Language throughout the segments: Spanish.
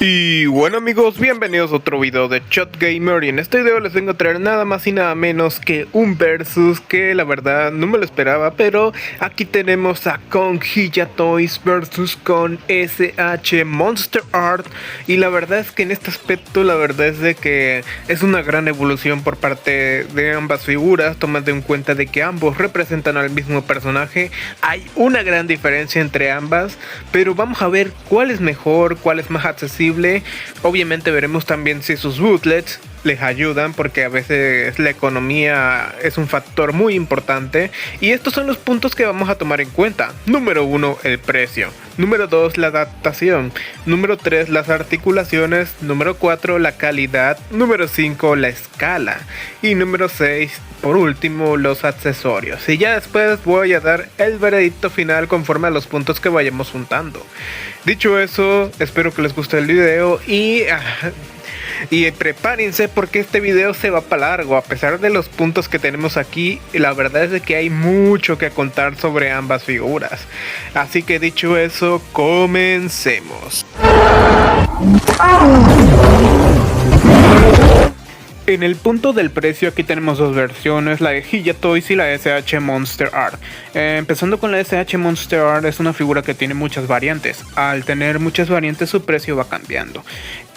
Y bueno amigos, bienvenidos a otro video de Shot Gamer, y en este video les vengo a traer nada más y nada menos que un versus que la verdad no me lo esperaba, pero aquí tenemos a Con Hilla Toys versus con SH Monster Art, y la verdad es que en este aspecto la verdad es de que es una gran evolución por parte de ambas figuras, tomando en cuenta de que ambos representan al mismo personaje. Hay una gran diferencia entre ambas, pero vamos a ver cuál es mejor, cuál es más accesible. Obviamente veremos también si sus bootlets les ayudan, porque a veces la economía es un factor muy importante, y estos son los puntos que vamos a tomar en cuenta. Número 1, el precio. Número 2, la adaptación. Número 3, las articulaciones. Número 4, la calidad. Número 5, la escala. Y número 6, por último, los accesorios. Y ya después voy a dar el veredicto final conforme a los puntos que vayamos juntando. Dicho eso, espero que les guste el video y prepárense, porque este video se va para largo. A pesar de los puntos que tenemos aquí, la verdad es de que hay mucho que contar sobre ambas figuras. Así que dicho eso, comencemos. En el punto del precio aquí tenemos dos versiones, la de Hilla Toys y la SH Monster Art. Empezando con la SH Monster Art, es una figura que tiene muchas variantes. Al tener muchas variantes, su precio va cambiando.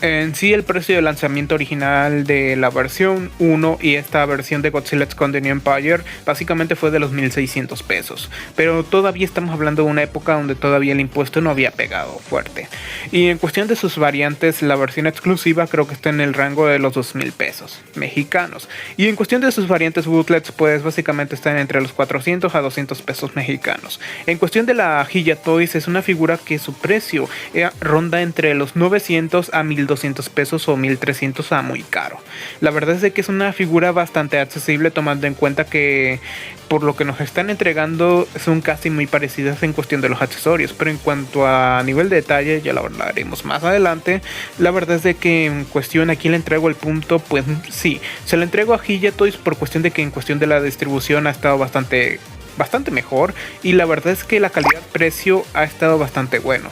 En sí, el precio de lanzamiento original de la versión 1 y esta versión de Godzilla's Kong The New Empire básicamente fue de los 1600 pesos, pero todavía estamos hablando de una época donde todavía el impuesto no había pegado fuerte. Y en cuestión de sus variantes, la versión exclusiva creo que está en el rango de los 2000 pesos mexicanos, y en cuestión de sus variantes bootlets, pues básicamente están entre los 400 a 200 pesos mexicanos. En cuestión de la Hilla Toys, es una figura que su precio ronda entre los 900 a 1200 pesos o 1300 a muy caro. La verdad es de que es una figura bastante accesible, tomando en cuenta que por lo que nos están entregando son casi muy parecidas en cuestión de los accesorios, pero en cuanto a nivel de detalle ya lo hablaremos más adelante. La verdad es de que en cuestión aquí le entrego el punto, pues sí, se lo entrego a Hilla Toys por cuestión de que en cuestión de la distribución ha estado bastante mejor, y la verdad es que la calidad-precio ha estado bastante bueno.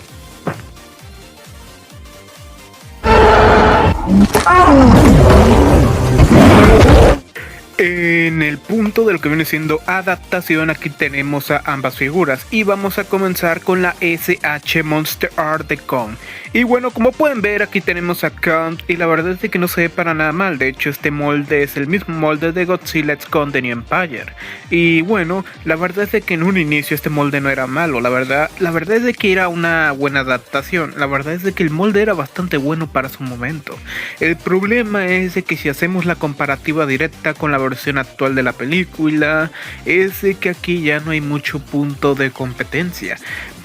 En el punto de lo que viene siendo adaptación, aquí tenemos a ambas figuras, y vamos a comenzar con la SH Monster Art de Kong. Y bueno, como pueden ver, aquí tenemos a Kong, y la verdad es de que no se ve para nada mal. De hecho, este molde es el mismo molde de Godzilla's Kong The New Empire. Y bueno, la verdad es de que en un inicio este molde no era malo. La verdad es de que era una buena adaptación. La verdad es de que el molde era bastante bueno para su momento. El problema es de que si hacemos la comparativa directa con la versión actual de la película, es de que aquí ya no hay mucho punto de competencia.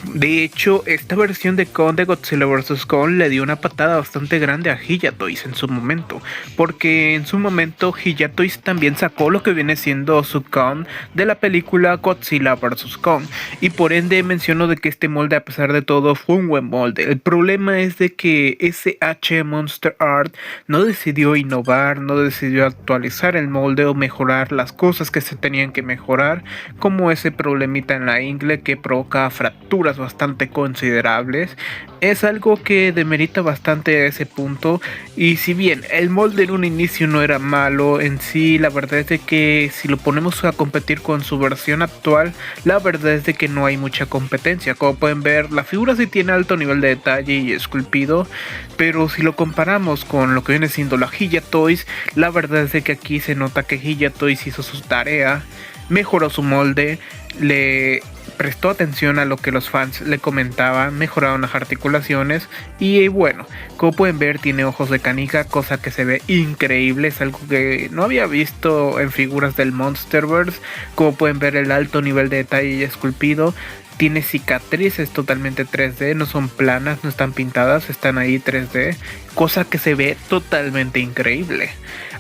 De hecho, esta versión de Kong de Godzilla vs. Kong le dio una patada bastante grande a Hilla Toys en su momento, porque en su momento Hilla Toys también sacó lo que viene siendo su Kong de la película Godzilla vs. Kong, y por ende menciono de que este molde, a pesar de todo, fue un buen molde. El problema es de que SH Monster Art no decidió innovar, no decidió actualizar el molde o mejorar las cosas que se tenían que mejorar, como ese problemita en la ingle que provoca fracturas bastante considerables. Es algo que demerita bastante ese punto, y si bien el molde en un inicio no era malo en sí, la verdad es de que si lo ponemos a competir con su versión actual, la verdad es de que no hay mucha competencia. Como pueden ver, la figura sí tiene alto nivel de detalle y esculpido, pero si lo comparamos con lo que viene siendo la Hilla Toys, la verdad es de que aquí se nota que Hilla Toys hizo su tarea, mejoró su molde, le prestó atención a lo que los fans le comentaban, mejoraron las articulaciones, y bueno, como pueden ver, tiene ojos de canica, cosa que se ve increíble. Es algo que no había visto en figuras del Monsterverse. Como pueden ver, el alto nivel de detalle y esculpido tiene cicatrices totalmente 3D, no son planas, no están pintadas, están ahí 3D, cosa que se ve totalmente increíble.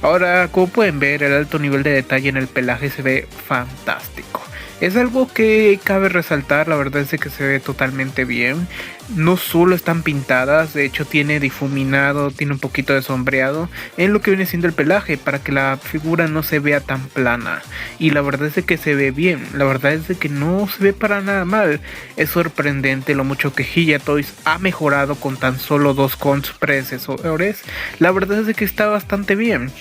Ahora, como pueden ver, el alto nivel de detalle en el pelaje se ve fantástico. Es algo que cabe resaltar, la verdad es que se ve totalmente bien. No solo están pintadas, de hecho tiene difuminado, tiene un poquito de sombreado en lo que viene siendo el pelaje para que la figura no se vea tan plana. Y la verdad es que se ve bien, la verdad es que no se ve para nada mal. Es sorprendente lo mucho que Hiya Toys ha mejorado con tan solo 2 predecesores. La verdad es que está bastante bien.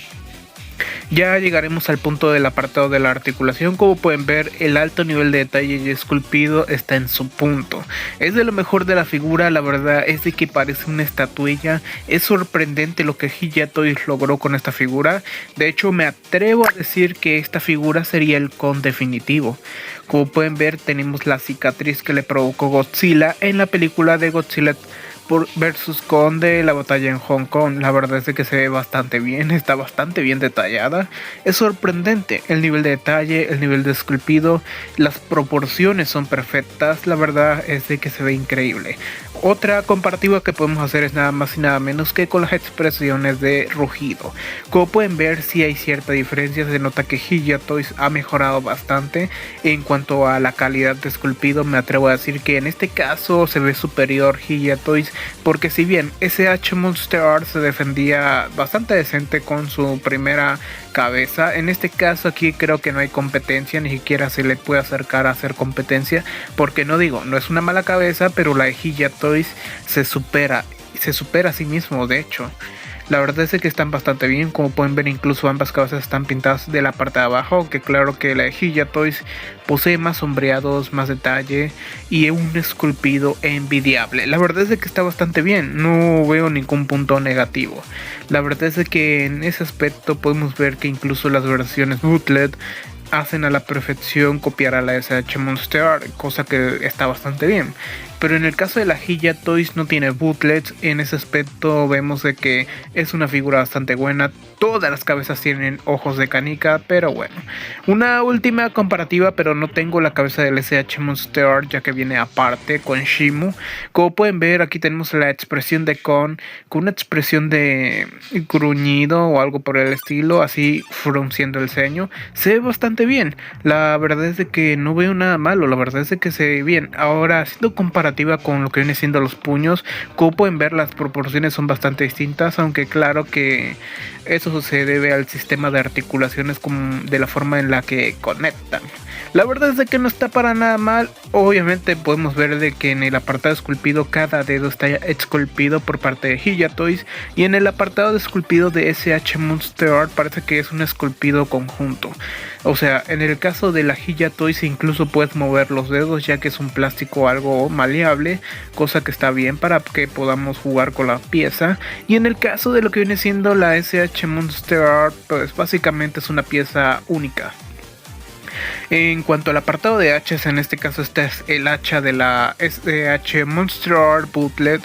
Ya llegaremos al punto del apartado de la articulación. Como pueden ver, el alto nivel de detalle y esculpido está en su punto. Es de lo mejor de la figura, la verdad es de que parece una estatuilla. Es sorprendente lo que Hiya Toys logró con esta figura. De hecho, me atrevo a decir que esta figura sería el Kong definitivo. Como pueden ver, tenemos la cicatriz que le provocó Godzilla en la película de Godzilla versus Kong de la batalla en Hong Kong. La verdad es que se ve bastante bien, está bastante bien detallada. Es sorprendente el nivel de detalle, el nivel de esculpido, las proporciones son perfectas. La verdad es de que se ve increíble. Otra comparativa que podemos hacer es nada más y nada menos que con las expresiones de rugido. Como pueden ver, sí hay cierta diferencia, se nota que Hiya Toys ha mejorado bastante. En cuanto a la calidad de esculpido, me atrevo a decir que en este caso se ve superior Hiya Toys, porque si bien SH Monster Art se defendía bastante decente con su primera cabeza, en este caso aquí creo que no hay competencia, ni siquiera se le puede acercar a hacer competencia, porque no es una mala cabeza, pero la de Hiya Toys se supera a sí mismo. De hecho, la verdad es que están bastante bien. Como pueden ver, incluso ambas cabezas están pintadas de la parte de abajo, aunque claro que la de Hiya Toys posee más sombreados, más detalle y un esculpido envidiable. La verdad es que está bastante bien, no veo ningún punto negativo. La verdad es que en ese aspecto podemos ver que incluso las versiones bootleg hacen a la perfección copiar a la SH Monster Art, cosa que está bastante bien. Pero en el caso de la Hiya Toys no tiene bootlegs. En ese aspecto vemos de que es una figura bastante buena. Todas las cabezas tienen ojos de canica, pero bueno. Una última comparativa, pero no tengo la cabeza del SH Monster Art ya que viene aparte con Shimu. Como pueden ver, aquí tenemos la expresión de Kong con una expresión de gruñido o algo por el estilo, así frunciendo el ceño. Se ve bastante bien. La verdad es de que no veo nada malo, la verdad es de que se ve bien. Ahora, haciendo comparativa con lo que viene siendo los puños, como pueden ver, las proporciones son bastante distintas, aunque claro que eso se debe al sistema de articulaciones, como de la forma en la que conectan. La verdad es de que no está para nada mal. Obviamente podemos ver de que en el apartado esculpido cada dedo está esculpido por parte de Hiya Toys, y en el apartado de esculpido de SH Monster Art parece que es un esculpido conjunto. O sea, en el caso de la Hiya Toys incluso puedes mover los dedos, ya que es un plástico algo maleable, cosa que está bien para que podamos jugar con la pieza. Y en el caso de lo que viene siendo la SH Monster Art, pues básicamente es una pieza única. En cuanto al apartado de hachas, en este caso este es el hacha de la SH Monster Art Bootleg.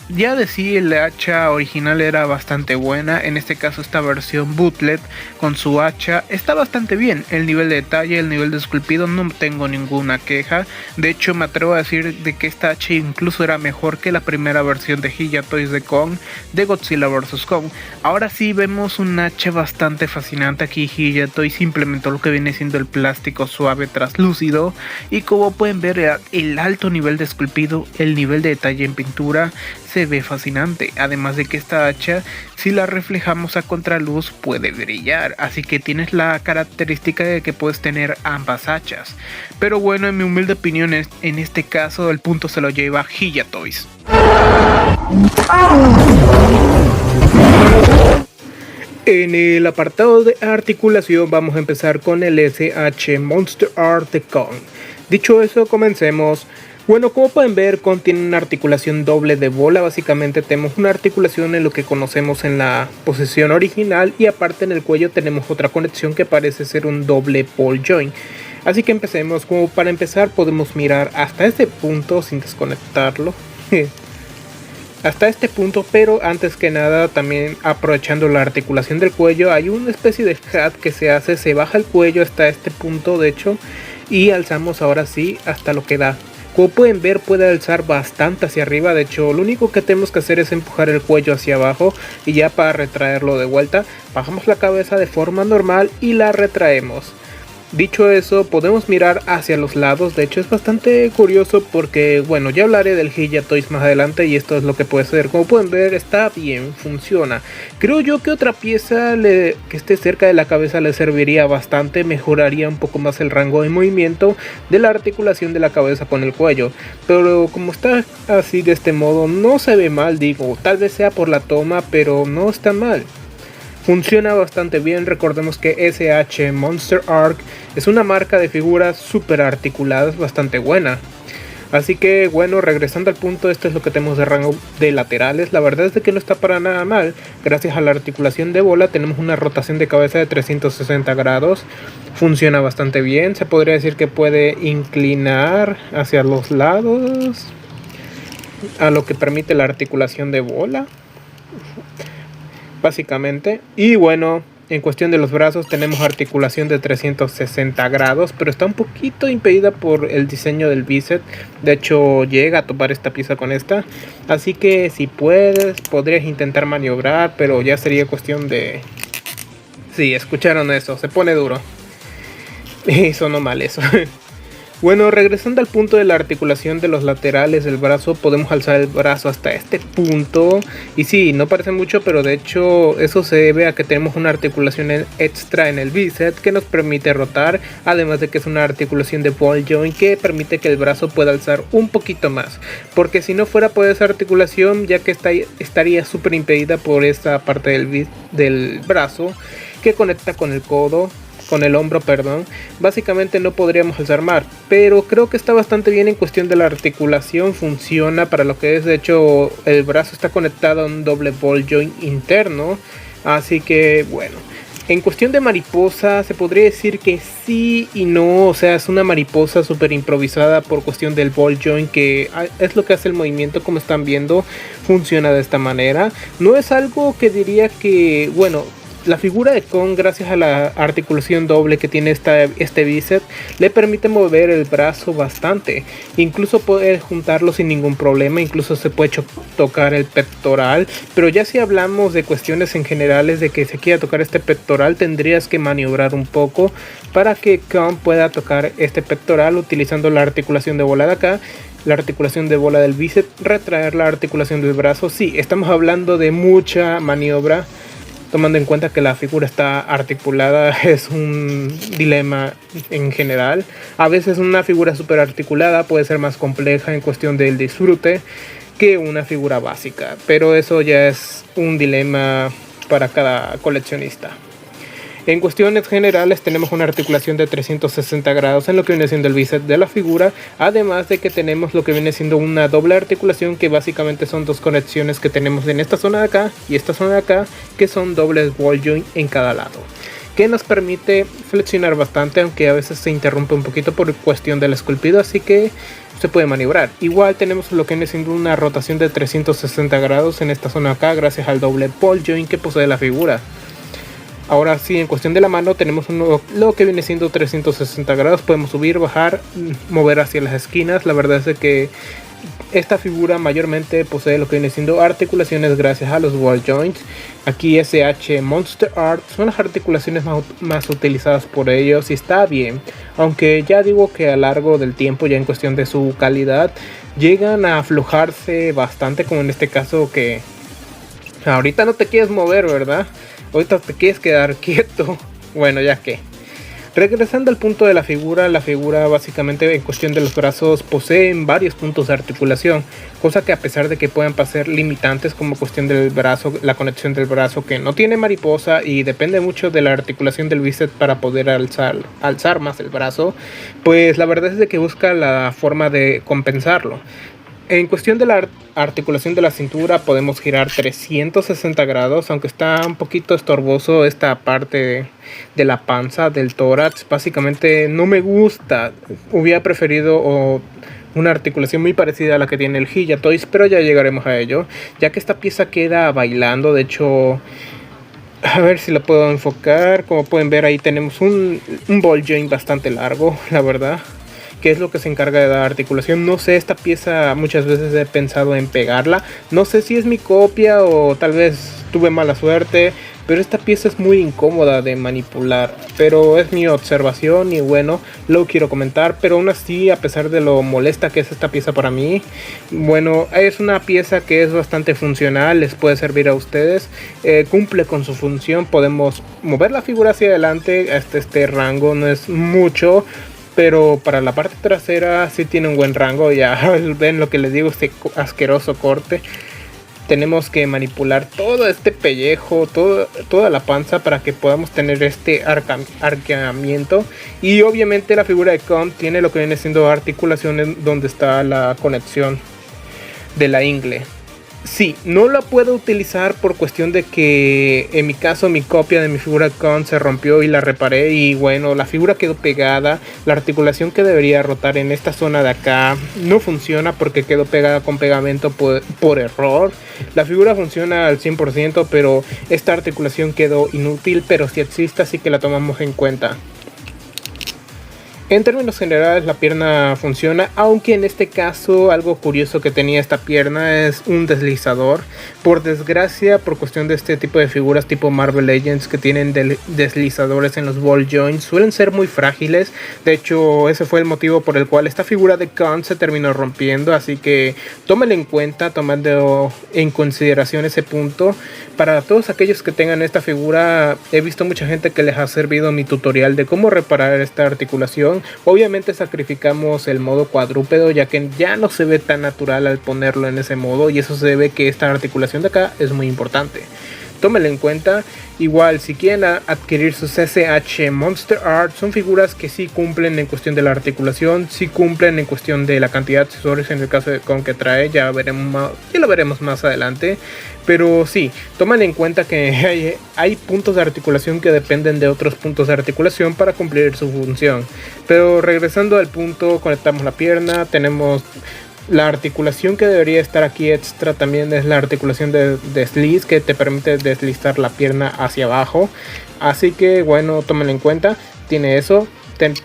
Ya de sí, el hacha original era bastante buena. En este caso esta versión bootleg con su hacha está bastante bien. El nivel de detalle, el nivel de esculpido, no tengo ninguna queja. De hecho, me atrevo a decir de que esta hacha incluso era mejor que la primera versión de Hiya Toys de Kong, de Godzilla vs Kong. Ahora sí vemos un hacha bastante fascinante. Aquí Hiya Toys implementó lo que viene siendo el plástico suave translúcido, y como pueden ver, el alto nivel de esculpido, el nivel de detalle en pintura se ve fascinante. Además de que esta hacha, si la reflejamos a contraluz, puede brillar, así que tienes la característica de que puedes tener ambas hachas. Pero bueno, en mi humilde opinión, en este caso el punto se lo lleva Hiya Toys. En el apartado de articulación vamos a empezar con el SH Monster Art de Kong. Dicho eso, comencemos. Bueno, como pueden ver, Kong tiene una articulación doble de bola. Básicamente tenemos una articulación en lo que conocemos en la posición original, y aparte en el cuello tenemos otra conexión que parece ser un doble ball joint. Así que empecemos. Como para empezar podemos mirar hasta este punto sin desconectarlo. Hasta este punto, pero antes que nada, también aprovechando la articulación del cuello, hay una especie de hat que se hace, se baja el cuello hasta este punto de hecho, y alzamos ahora sí hasta lo que da. Como pueden ver, puede alzar bastante hacia arriba. De hecho, lo único que tenemos que hacer es empujar el cuello hacia abajo y ya para retraerlo de vuelta bajamos la cabeza de forma normal y la retraemos. Dicho eso, podemos mirar hacia los lados. De hecho, es bastante curioso porque, bueno, ya hablaré del Hiya Toys más adelante y esto es lo que puede ser. Como pueden ver, está bien, funciona. Creo yo que otra pieza que esté cerca de la cabeza le serviría bastante, mejoraría un poco más el rango de movimiento de la articulación de la cabeza con el cuello. Pero como está así de este modo, no se ve mal, digo, tal vez sea por la toma, pero no está mal. Funciona bastante bien. Recordemos que SH Monster Arc es una marca de figuras super articuladas bastante buena. Así que bueno, regresando al punto, esto es lo que tenemos de rango de laterales. La verdad es de que no está para nada mal. Gracias a la articulación de bola tenemos una rotación de cabeza de 360 grados. Funciona bastante bien. Se podría decir que puede inclinar hacia los lados, a lo que permite la articulación de bola, básicamente. Y bueno, en cuestión de los brazos tenemos articulación de 360 grados, pero está un poquito impedida por el diseño del bíceps. De hecho, llega a topar esta pieza con esta. Así que si puedes, podrías intentar maniobrar, pero ya sería cuestión de... Sí, escucharon eso, se pone duro. Y sonó mal eso. Bueno, regresando al punto de la articulación de los laterales del brazo, podemos alzar el brazo hasta este punto. Y sí, no parece mucho, pero de hecho eso se debe a que tenemos una articulación extra en el bíceps que nos permite rotar. Además de que es una articulación de ball joint que permite que el brazo pueda alzar un poquito más. Porque si no fuera por esa articulación, ya que estaría súper impedida por esta parte del brazo que conecta con el codo, con el hombro, perdón, básicamente no podríamos alzar más, pero creo que está bastante bien en cuestión de la articulación, funciona para lo que es. De hecho, el brazo está conectado a un doble ball joint interno, así que bueno. En cuestión de mariposa, se podría decir que sí y no. O sea, es una mariposa súper improvisada por cuestión del ball joint, que es lo que hace el movimiento. Como están viendo, funciona de esta manera. No es algo que diría que, bueno, la figura de Kong, gracias a la articulación doble que tiene este bíceps, le permite mover el brazo bastante. Incluso puede juntarlo sin ningún problema. Incluso se puede tocar el pectoral. Pero ya si hablamos de cuestiones en generales de que se quiera tocar este pectoral, tendrías que maniobrar un poco para que Kong pueda tocar este pectoral utilizando la articulación de bola de acá, la articulación de bola del bíceps, retraer la articulación del brazo. Sí, estamos hablando de mucha maniobra, tomando en cuenta que la figura está articulada. Es un dilema en general. A veces una figura super articulada puede ser más compleja en cuestión del disfrute que una figura básica, pero eso ya es un dilema para cada coleccionista. En cuestiones generales tenemos una articulación de 360 grados en lo que viene siendo el bíceps de la figura, además de que tenemos lo que viene siendo una doble articulación, que básicamente son dos conexiones que tenemos en esta zona de acá y esta zona de acá, que son dobles ball joint en cada lado, que nos permite flexionar bastante, aunque a veces se interrumpe un poquito por cuestión del esculpido, así que se puede maniobrar. Igual tenemos lo que viene siendo una rotación de 360 grados en esta zona de acá, gracias al doble ball joint que posee la figura. Ahora sí, en cuestión de la mano tenemos lo que viene siendo 360 grados. Podemos subir, bajar, mover hacia las esquinas. La verdad es que esta figura mayormente posee lo que viene siendo articulaciones gracias a los ball joints. Aquí SH Monster Art son las articulaciones más utilizadas por ellos y está bien. Aunque ya digo que a lo largo del tiempo, ya en cuestión de su calidad, llegan a aflojarse bastante, como en este caso que ahorita no te quieres mover, ¿verdad? Ahorita te quieres quedar quieto. Bueno, ya que. Regresando al punto de la figura básicamente en cuestión de los brazos poseen varios puntos de articulación, cosa que a pesar de que puedan pasar limitantes como cuestión del brazo, la conexión del brazo que no tiene mariposa y depende mucho de la articulación del bíceps para poder alzar más el brazo, pues la verdad es de que busca la forma de compensarlo. En cuestión de la articulación de la cintura podemos girar 360 grados, aunque está un poquito estorboso esta parte de la panza, del tórax. Básicamente no me gusta, hubiera preferido una articulación muy parecida a la que tiene el Hiya Toys, pero ya llegaremos a ello, ya que esta pieza queda bailando. De hecho, a ver si lo puedo enfocar. Como pueden ver, ahí tenemos un ball joint bastante largo, la verdad, que es lo que se encarga de dar articulación. No sé, esta pieza muchas veces he pensado en pegarla, no sé si es mi copia o tal vez tuve mala suerte, pero esta pieza es muy incómoda de manipular, pero es mi observación y bueno, lo quiero comentar. Pero aún así, a pesar de lo molesta que es esta pieza para mí, bueno, es una pieza que es bastante funcional, les puede servir a ustedes, cumple con su función. Podemos mover la figura hacia adelante hasta este rango, no es mucho, pero para la parte trasera sí tiene un buen rango. Ya ven lo que les digo, este asqueroso corte. Tenemos que manipular todo este pellejo, toda la panza para que podamos tener este arqueamiento. Y obviamente la figura de Kong tiene lo que viene siendo articulaciones donde está la conexión de la ingle. Sí, no la puedo utilizar por cuestión de que en mi caso mi copia de mi figura Kong se rompió y la reparé y bueno, la figura quedó pegada. La articulación que debería rotar en esta zona de acá no funciona porque quedó pegada con pegamento por error. La figura funciona al 100%, pero esta articulación quedó inútil, pero sí existe, así que la tomamos en cuenta. En términos generales la pierna funciona, aunque en este caso algo curioso que tenía esta pierna es un deslizador. Por desgracia, por cuestión de este tipo de figuras tipo Marvel Legends que tienen deslizadores en los ball joints, suelen ser muy frágiles. De hecho, ese fue el motivo por el cual esta figura de Kong se terminó rompiendo, así que tómenlo en cuenta, tomando en consideración ese punto. Para todos aquellos que tengan esta figura, he visto mucha gente que les ha servido mi tutorial de cómo reparar esta articulación. Obviamente sacrificamos el modo cuadrúpedo, ya que ya no se ve tan natural al ponerlo en ese modo, y eso se debe que esta articulación de acá es muy importante. Tómenlo en cuenta. Igual, si quieren adquirir sus SH Monster Art, son figuras que sí cumplen en cuestión de la articulación, sí cumplen en cuestión de la cantidad de accesorios en el caso de Kong que trae, ya lo veremos más adelante. Pero sí, tomen en cuenta que hay puntos de articulación que dependen de otros puntos de articulación para cumplir su función. Pero regresando al punto, conectamos la pierna, tenemos la articulación que debería estar aquí extra. También es la articulación de desliz, que te permite deslizar la pierna hacia abajo. Así que bueno, tómenlo en cuenta, tiene eso.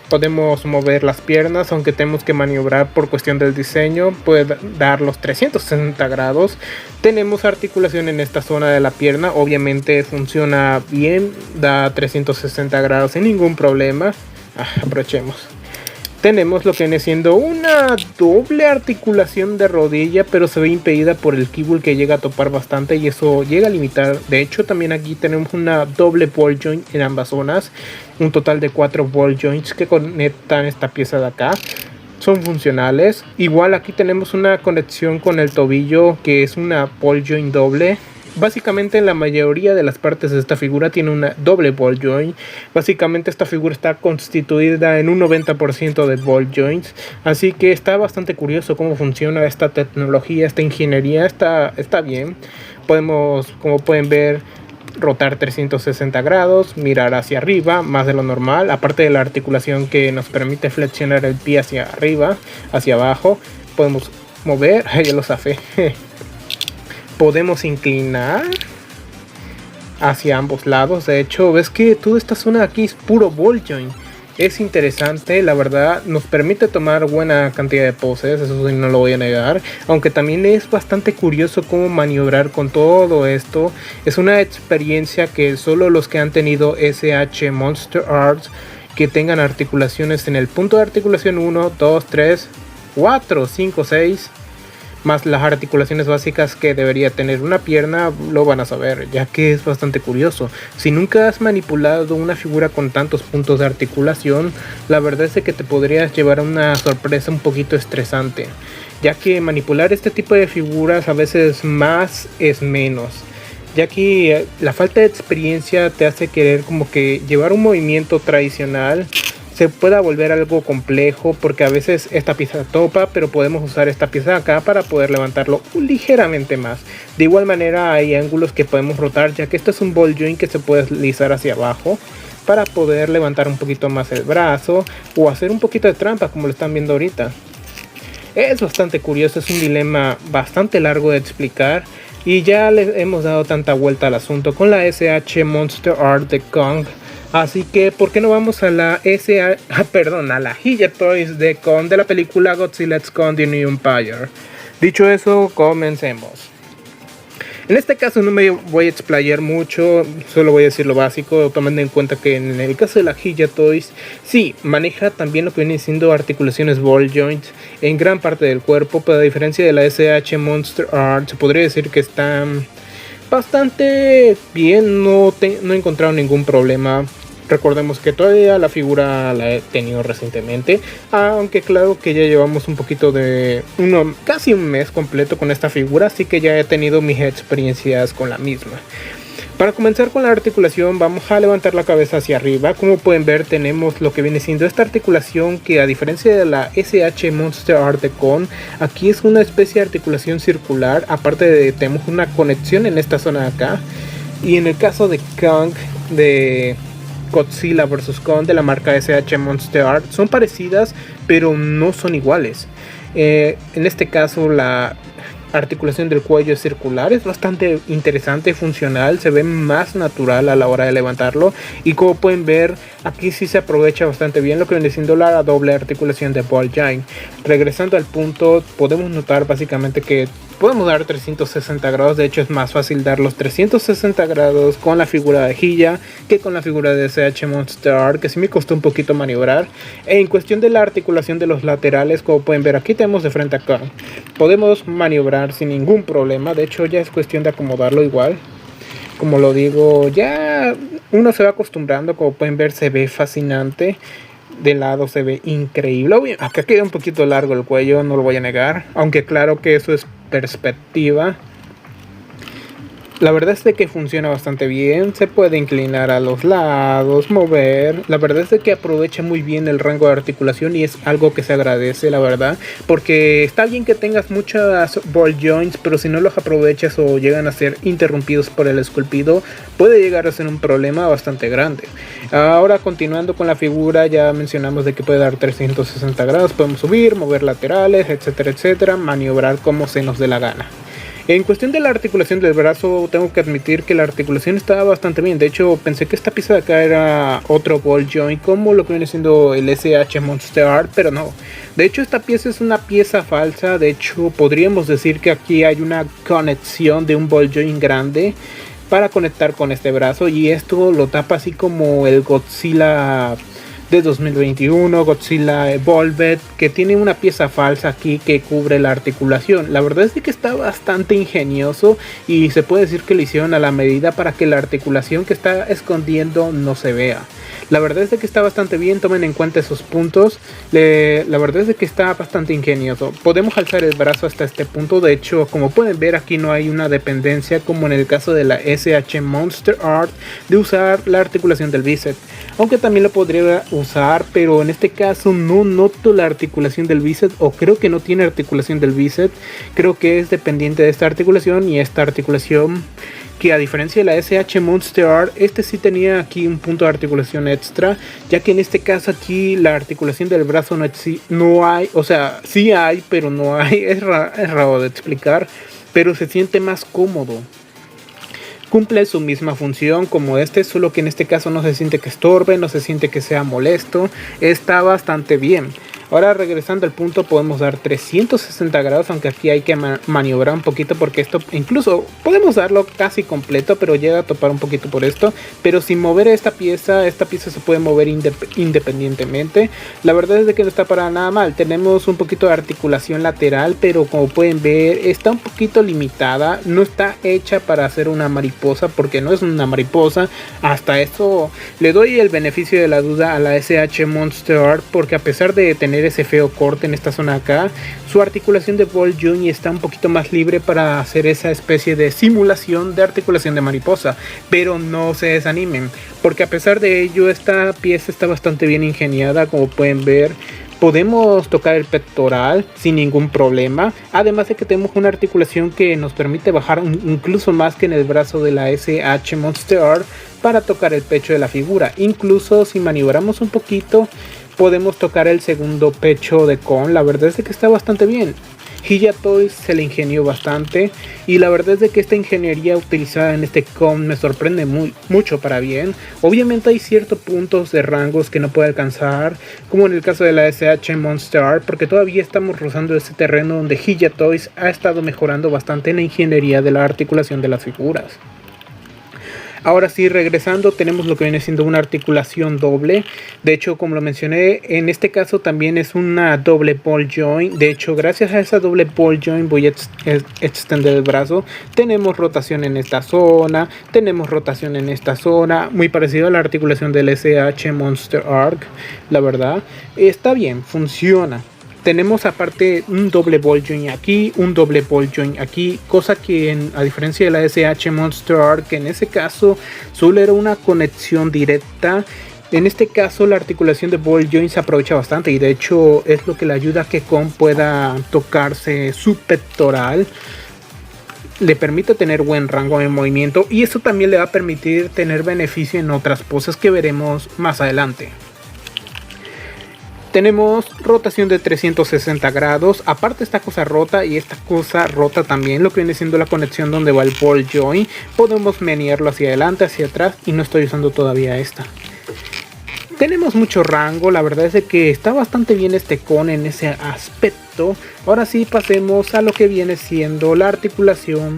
Podemos mover las piernas, aunque tenemos que maniobrar por cuestión del diseño. Puede dar los 360 grados. Tenemos articulación en esta zona de la pierna. Obviamente funciona bien, da 360 grados sin ningún problema. Aprovechemos. Tenemos lo que viene siendo una doble articulación de rodilla, pero se ve impedida por el keyboard que llega a topar bastante y eso llega a limitar. De hecho, también aquí tenemos una doble ball joint en ambas zonas, un total de 4 ball joints que conectan esta pieza de acá. Son funcionales. Igual aquí tenemos una conexión con el tobillo que es una ball joint doble. Básicamente la mayoría de las partes de esta figura tiene una doble ball joint. Básicamente esta figura está constituida en un 90% de ball joints. Así que está bastante curioso cómo funciona esta tecnología, esta ingeniería. Está bien. Podemos, como pueden ver, rotar 360 grados, mirar hacia arriba, más de lo normal. Aparte de la articulación que nos permite flexionar el pie hacia arriba, hacia abajo. Podemos mover, ya lo zafé. Podemos inclinar hacia ambos lados. De hecho, ves que toda esta zona de aquí es puro ball joint. Es interesante, la verdad. Nos permite tomar buena cantidad de poses, eso sí no lo voy a negar. Aunque también es bastante curioso cómo maniobrar con todo esto. Es una experiencia que solo los que han tenido SH Monster Arts, que tengan articulaciones en el punto de articulación 1, 2, 3, 4, 5, 6... más las articulaciones básicas que debería tener una pierna, lo van a saber, ya que es bastante curioso. Si nunca has manipulado una figura con tantos puntos de articulación, la verdad es que te podrías llevar a una sorpresa un poquito estresante, ya que manipular este tipo de figuras a veces más es menos, ya que la falta de experiencia te hace querer como que llevar un movimiento tradicional se pueda volver algo complejo, porque a veces esta pieza topa, pero podemos usar esta pieza acá para poder levantarlo ligeramente más. De igual manera hay ángulos que podemos rotar, ya que esto es un ball joint que se puede deslizar hacia abajo para poder levantar un poquito más el brazo o hacer un poquito de trampa como lo están viendo ahorita. Es bastante curioso, es un dilema bastante largo de explicar y ya le hemos dado tanta vuelta al asunto con la SH Monster Art de Kong. Así que, ¿por qué no vamos a la a la Hiya Toys de Kong de la película Godzilla x Kong The New Empire? Dicho eso, comencemos. En este caso no me voy a explayar mucho, solo voy a decir lo básico, tomando en cuenta que en el caso de la Hiya Toys, sí, maneja también lo que viene siendo articulaciones ball joints en gran parte del cuerpo, pero a diferencia de la SH Monster Art, se podría decir que están bastante bien, no he encontrado ningún problema. Recordemos que todavía la figura la he tenido recientemente, aunque claro que ya llevamos un poquito de casi un mes completo con esta figura, así que ya he tenido mis experiencias con la misma. Para comenzar con la articulación, vamos a levantar la cabeza hacia arriba. Como pueden ver, tenemos lo que viene siendo esta articulación que, a diferencia de la SH Monster Art de Kong, aquí es una especie de articulación circular. Aparte de tenemos una conexión en esta zona de acá. Y en el caso de Kong, de Godzilla vs Kong de la marca SH Monster Art, son parecidas pero no son iguales. En este caso la articulación del cuello es circular, es bastante interesante y funcional, se ve más natural a la hora de levantarlo, y como pueden ver aquí sí se aprovecha bastante bien lo que viene siendo la doble articulación de ball joint. Regresando al punto, podemos notar básicamente que podemos dar 360 grados, de hecho es más fácil dar los 360 grados con la figura de Hiya que con la figura de SH Monster Art, que sí me costó un poquito maniobrar. En cuestión de la articulación de los laterales, como pueden ver aquí tenemos de frente acá, podemos maniobrar sin ningún problema, de hecho ya es cuestión de acomodarlo igual. Como lo digo, ya uno se va acostumbrando, como pueden ver se ve fascinante. De lado se ve increíble. Acá queda un poquito largo el cuello, no lo voy a negar, aunque claro que eso es perspectiva. La verdad es de que funciona bastante bien, se puede inclinar a los lados, mover. La verdad es de que aprovecha muy bien el rango de articulación y es algo que se agradece, la verdad. Porque está bien que tengas muchas ball joints, pero si no los aprovechas o llegan a ser interrumpidos por el esculpido, puede llegar a ser un problema bastante grande. Ahora continuando con la figura, ya mencionamos de que puede dar 360 grados, podemos subir, mover laterales, etcétera, etcétera, maniobrar como se nos dé la gana. En cuestión de la articulación del brazo, tengo que admitir que la articulación está bastante bien. De hecho, pensé que esta pieza de acá era otro ball joint, como lo que viene siendo el SH Monster Art, pero no. De hecho, esta pieza es una pieza falsa. De hecho, podríamos decir que aquí hay una conexión de un ball joint grande para conectar con este brazo, y esto lo tapa así como el Godzilla de 2021, Godzilla Evolved, que tiene una pieza falsa aquí que cubre la articulación. La verdad es que está bastante ingenioso y se puede decir que lo hicieron a la medida para que la articulación que está escondiendo no se vea. La verdad es que está bastante bien, tomen en cuenta esos puntos. La verdad es que está bastante ingenioso. Podemos alzar el brazo hasta este punto. De hecho, como pueden ver, aquí no hay una dependencia como en el caso de la SH Monster Art de usar la articulación del bíceps. Aunque también lo podría usar, pero en este caso no noto la articulación del bíceps, o creo que no tiene articulación del bíceps. Creo que es dependiente de esta articulación, y esta articulación, que a diferencia de la SH Monster Art, este sí tenía aquí un punto de articulación extra, ya que en este caso aquí la articulación del brazo no hay, o sea, sí hay, pero no hay, es raro de explicar, pero se siente más cómodo. Cumple su misma función como este, solo que en este caso no se siente que estorbe, no se siente que sea molesto, está bastante bien. Ahora regresando al punto, podemos dar 360 grados, aunque aquí hay que maniobrar un poquito porque esto incluso podemos darlo casi completo, pero llega a topar un poquito por esto. Pero sin mover esta pieza se puede mover independientemente. La verdad es de que no está para nada mal. Tenemos un poquito de articulación lateral, pero como pueden ver está un poquito limitada. No está hecha para hacer una mariposa, porque no es una mariposa. Hasta eso le doy el beneficio de la duda a la SH Monster Art, porque a pesar de tener ese feo corte en esta zona acá, su articulación de ball joint está un poquito más libre para hacer esa especie de simulación de articulación de mariposa. Pero no se desanimen, porque a pesar de ello esta pieza está bastante bien ingeniada. Como pueden ver, podemos tocar el pectoral sin ningún problema, además de que tenemos una articulación que nos permite bajar incluso más que en el brazo de la SH Monster Art para tocar el pecho de la figura. Incluso si maniobramos un poquito, podemos tocar el segundo pecho de Kong. La verdad es que está bastante bien. Hiya Toys se le ingenió bastante y la verdad es de que esta ingeniería utilizada en este con me sorprende mucho para bien. Obviamente hay ciertos puntos de rangos que no puede alcanzar, como en el caso de la SH Monster Art, porque todavía estamos rozando ese terreno donde Hiya Toys ha estado mejorando bastante en la ingeniería de la articulación de las figuras. Ahora sí, regresando, tenemos lo que viene siendo una articulación doble. De hecho, como lo mencioné, en este caso también es una doble ball joint. De hecho, gracias a esa doble ball joint voy a extender el brazo. Tenemos rotación en esta zona, tenemos rotación en esta zona, muy parecido a la articulación del SH Monster Arc. La verdad, está bien, funciona. Tenemos aparte un doble ball joint aquí, un doble ball joint aquí, cosa que a diferencia de la SH Monster Arc, en ese caso solo era una conexión directa. En este caso la articulación de ball joint se aprovecha bastante y de hecho es lo que le ayuda a que Kon pueda tocarse su pectoral. Le permite tener buen rango de movimiento y eso también le va a permitir tener beneficio en otras poses que veremos más adelante. Tenemos rotación de 360 grados, aparte esta cosa rota y esta cosa rota también, lo que viene siendo la conexión donde va el ball joint. Podemos menearlo hacia adelante, hacia atrás y no estoy usando todavía esta. Tenemos mucho rango, la verdad es de que está bastante bien este con en ese aspecto. Ahora sí pasemos a lo que viene siendo la articulación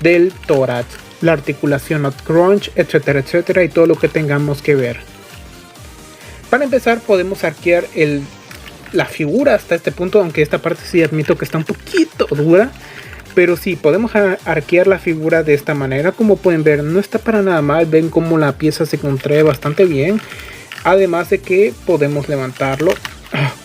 del tórax, la articulación of crunch, etcétera, etcétera y todo lo que tengamos que ver. Para empezar podemos arquear la figura hasta este punto, aunque esta parte sí admito que está un poquito dura. Pero sí, podemos arquear la figura de esta manera. Como pueden ver, no está para nada mal. Ven cómo la pieza se contrae bastante bien. Además de que podemos levantarlo.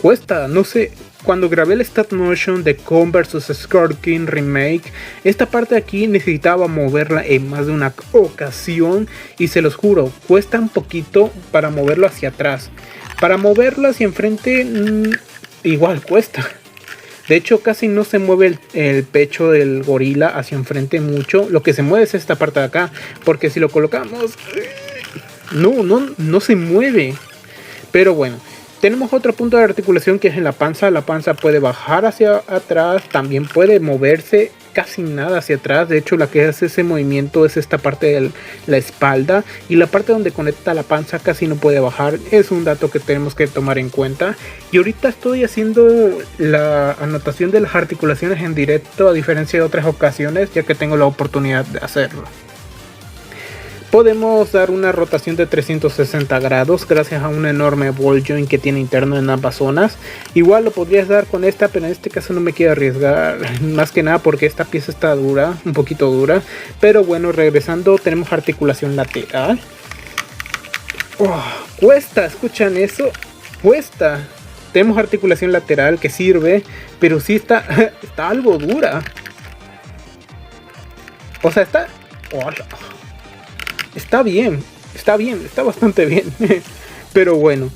Cuesta, no sé. Cuando grabé el stop motion de Kon vs Scorpion King Remake, esta parte de aquí necesitaba moverla en más de una ocasión y se los juro, cuesta un poquito para moverlo hacia atrás. Para moverlo hacia enfrente, igual cuesta. De hecho, casi no se mueve el pecho del gorila hacia enfrente mucho. Lo que se mueve es esta parte de acá, porque si lo colocamos, no se mueve. Pero bueno. Tenemos otro punto de articulación que es en la panza. La panza puede bajar hacia atrás, también puede moverse casi nada hacia atrás. De hecho, la que hace ese movimiento es esta parte de la espalda. Y la parte donde conecta la panza casi no puede bajar. Es un dato que tenemos que tomar en cuenta. Y ahorita estoy haciendo la anotación de las articulaciones en directo, a diferencia de otras ocasiones, ya que tengo la oportunidad de hacerlo. Podemos dar una rotación de 360 grados gracias a un enorme ball joint que tiene interno en ambas zonas. Igual lo podrías dar con esta, pero en este caso no me quiero arriesgar, más que nada porque esta pieza está dura, un poquito dura. Pero bueno, regresando, tenemos articulación lateral. Cuesta, ¿escuchan eso? Cuesta. Tenemos articulación lateral que sirve, pero sí está algo dura. O sea, está bien, está bastante bien. Pero bueno,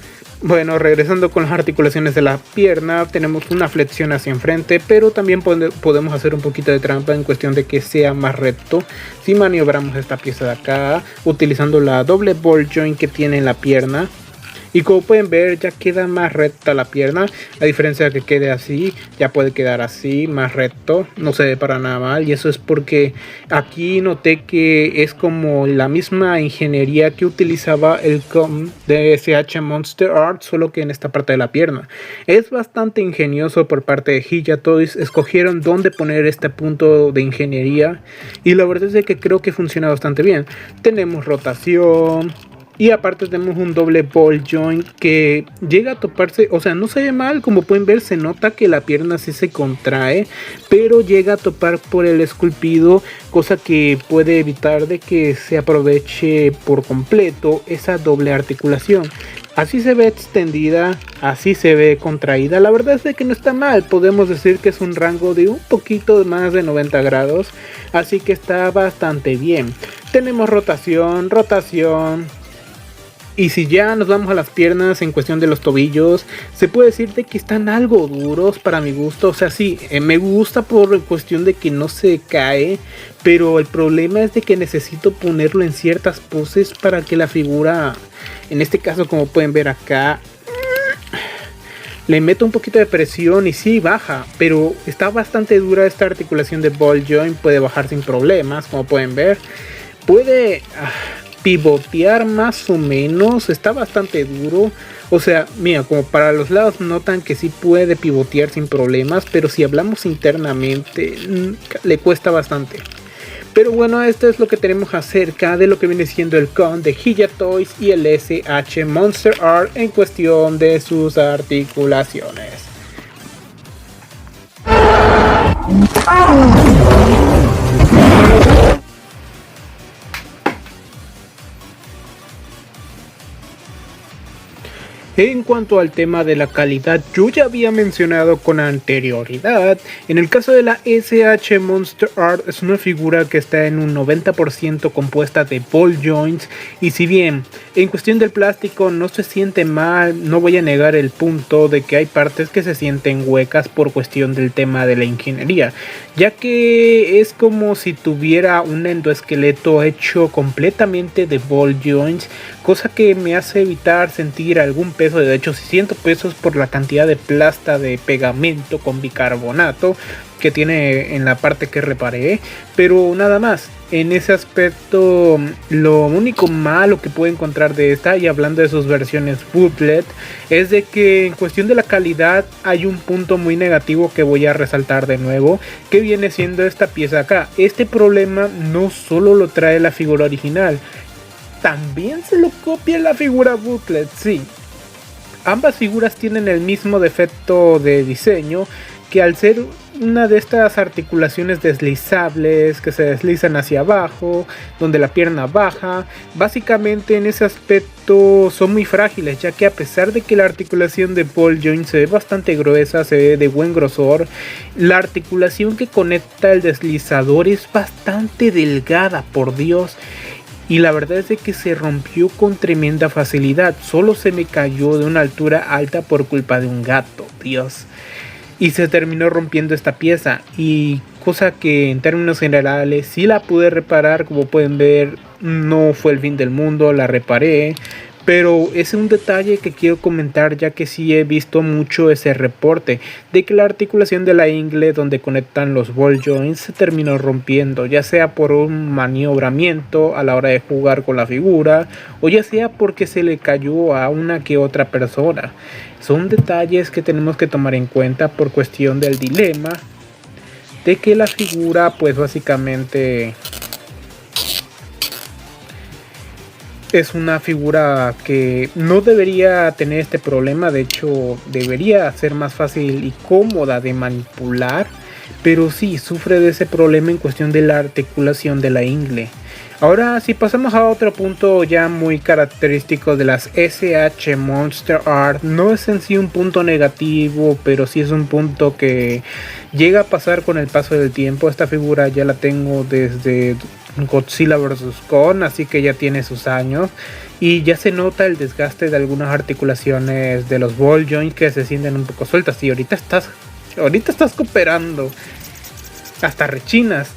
regresando con las articulaciones de la pierna, tenemos una flexión hacia enfrente, pero también podemos hacer un poquito de trampa en cuestión de que sea más recto. Si maniobramos esta pieza de acá, utilizando la doble ball joint que tiene en la pierna. Y como pueden ver, ya queda más recta la pierna. A diferencia de que quede así, ya puede quedar así, más recto. No se ve para nada mal. Y eso es porque aquí noté que es como la misma ingeniería que utilizaba el Kon de SH Monster Art, solo que en esta parte de la pierna. Es bastante ingenioso por parte de Hiya Toys. Escogieron dónde poner este punto de ingeniería. Y la verdad es que creo que funciona bastante bien. Tenemos rotación. Y aparte tenemos un doble ball joint que llega a toparse, o sea, no se ve mal, como pueden ver se nota que la pierna sí se contrae, pero llega a topar por el esculpido, cosa que puede evitar de que se aproveche por completo esa doble articulación. Así se ve extendida, así se ve contraída, la verdad es de que no está mal, podemos decir que es un rango de un poquito más de 90 grados, así que está bastante bien. Tenemos rotación. Y si ya nos vamos a las piernas en cuestión de los tobillos, se puede decir de que están algo duros para mi gusto. O sea, sí, me gusta por cuestión de que no se cae, pero el problema es de que necesito ponerlo en ciertas poses para que la figura, en este caso como pueden ver acá, le meto un poquito de presión y sí baja, pero está bastante dura esta articulación de ball joint, puede bajar sin problemas, como pueden ver. Puede pivotear más o menos, está bastante duro. O sea, mira, como para los lados notan que sí puede pivotear sin problemas, pero si hablamos internamente le cuesta bastante. Pero bueno, esto es lo que tenemos acerca de lo que viene siendo el con de Hiya Toys y el SH Monster Art en cuestión de sus articulaciones. En cuanto al tema de la calidad, yo ya había mencionado con anterioridad, en el caso de la SH Monster Art es una figura que está en un 90% compuesta de ball joints, y si bien en cuestión del plástico no se siente mal, no voy a negar el punto de que hay partes que se sienten huecas por cuestión del tema de la ingeniería, ya que es como si tuviera un endoesqueleto hecho completamente de ball joints, cosa que me hace evitar sentir algún peso. De hecho, si siento pesos por la cantidad de plasta de pegamento con bicarbonato que tiene en la parte que reparé, pero nada más. En ese aspecto, lo único malo que puedo encontrar de esta, y hablando de sus versiones bootleg, es de que en cuestión de la calidad hay un punto muy negativo que voy a resaltar de nuevo, que viene siendo esta pieza acá. Este problema no solo lo trae la figura original, también se lo copia la figura bootleg, sí. Ambas figuras tienen el mismo defecto de diseño, que al ser una de estas articulaciones deslizables que se deslizan hacia abajo, donde la pierna baja, básicamente en ese aspecto son muy frágiles, ya que a pesar de que la articulación de ball joint se ve bastante gruesa, se ve de buen grosor, la articulación que conecta el deslizador es bastante delgada, por Dios. Y la verdad es de que se rompió con tremenda facilidad. Solo se me cayó de una altura alta por culpa de un gato, Dios. Y se terminó rompiendo esta pieza. Y cosa que en términos generales sí la pude reparar. Como pueden ver, no fue el fin del mundo, la reparé. Pero es un detalle que quiero comentar, ya que sí he visto mucho ese reporte de que la articulación de la ingle donde conectan los ball joints se terminó rompiendo, ya sea por un maniobramiento a la hora de jugar con la figura, o ya sea porque se le cayó a una que otra persona. Son detalles que tenemos que tomar en cuenta por cuestión del dilema de que la figura pues básicamente es una figura que no debería tener este problema. De hecho, debería ser más fácil y cómoda de manipular, pero sí sufre de ese problema en cuestión de la articulación de la ingle. Ahora, si pasamos a otro punto ya muy característico de las SH Monster Art, no es en sí un punto negativo, pero sí es un punto que llega a pasar con el paso del tiempo. Esta figura ya la tengo desde Godzilla vs. Kong, así que ya tiene sus años, y ya se nota el desgaste de algunas articulaciones de los ball joints que se sienten un poco sueltas. Y ahorita estás cooperando, hasta rechinas.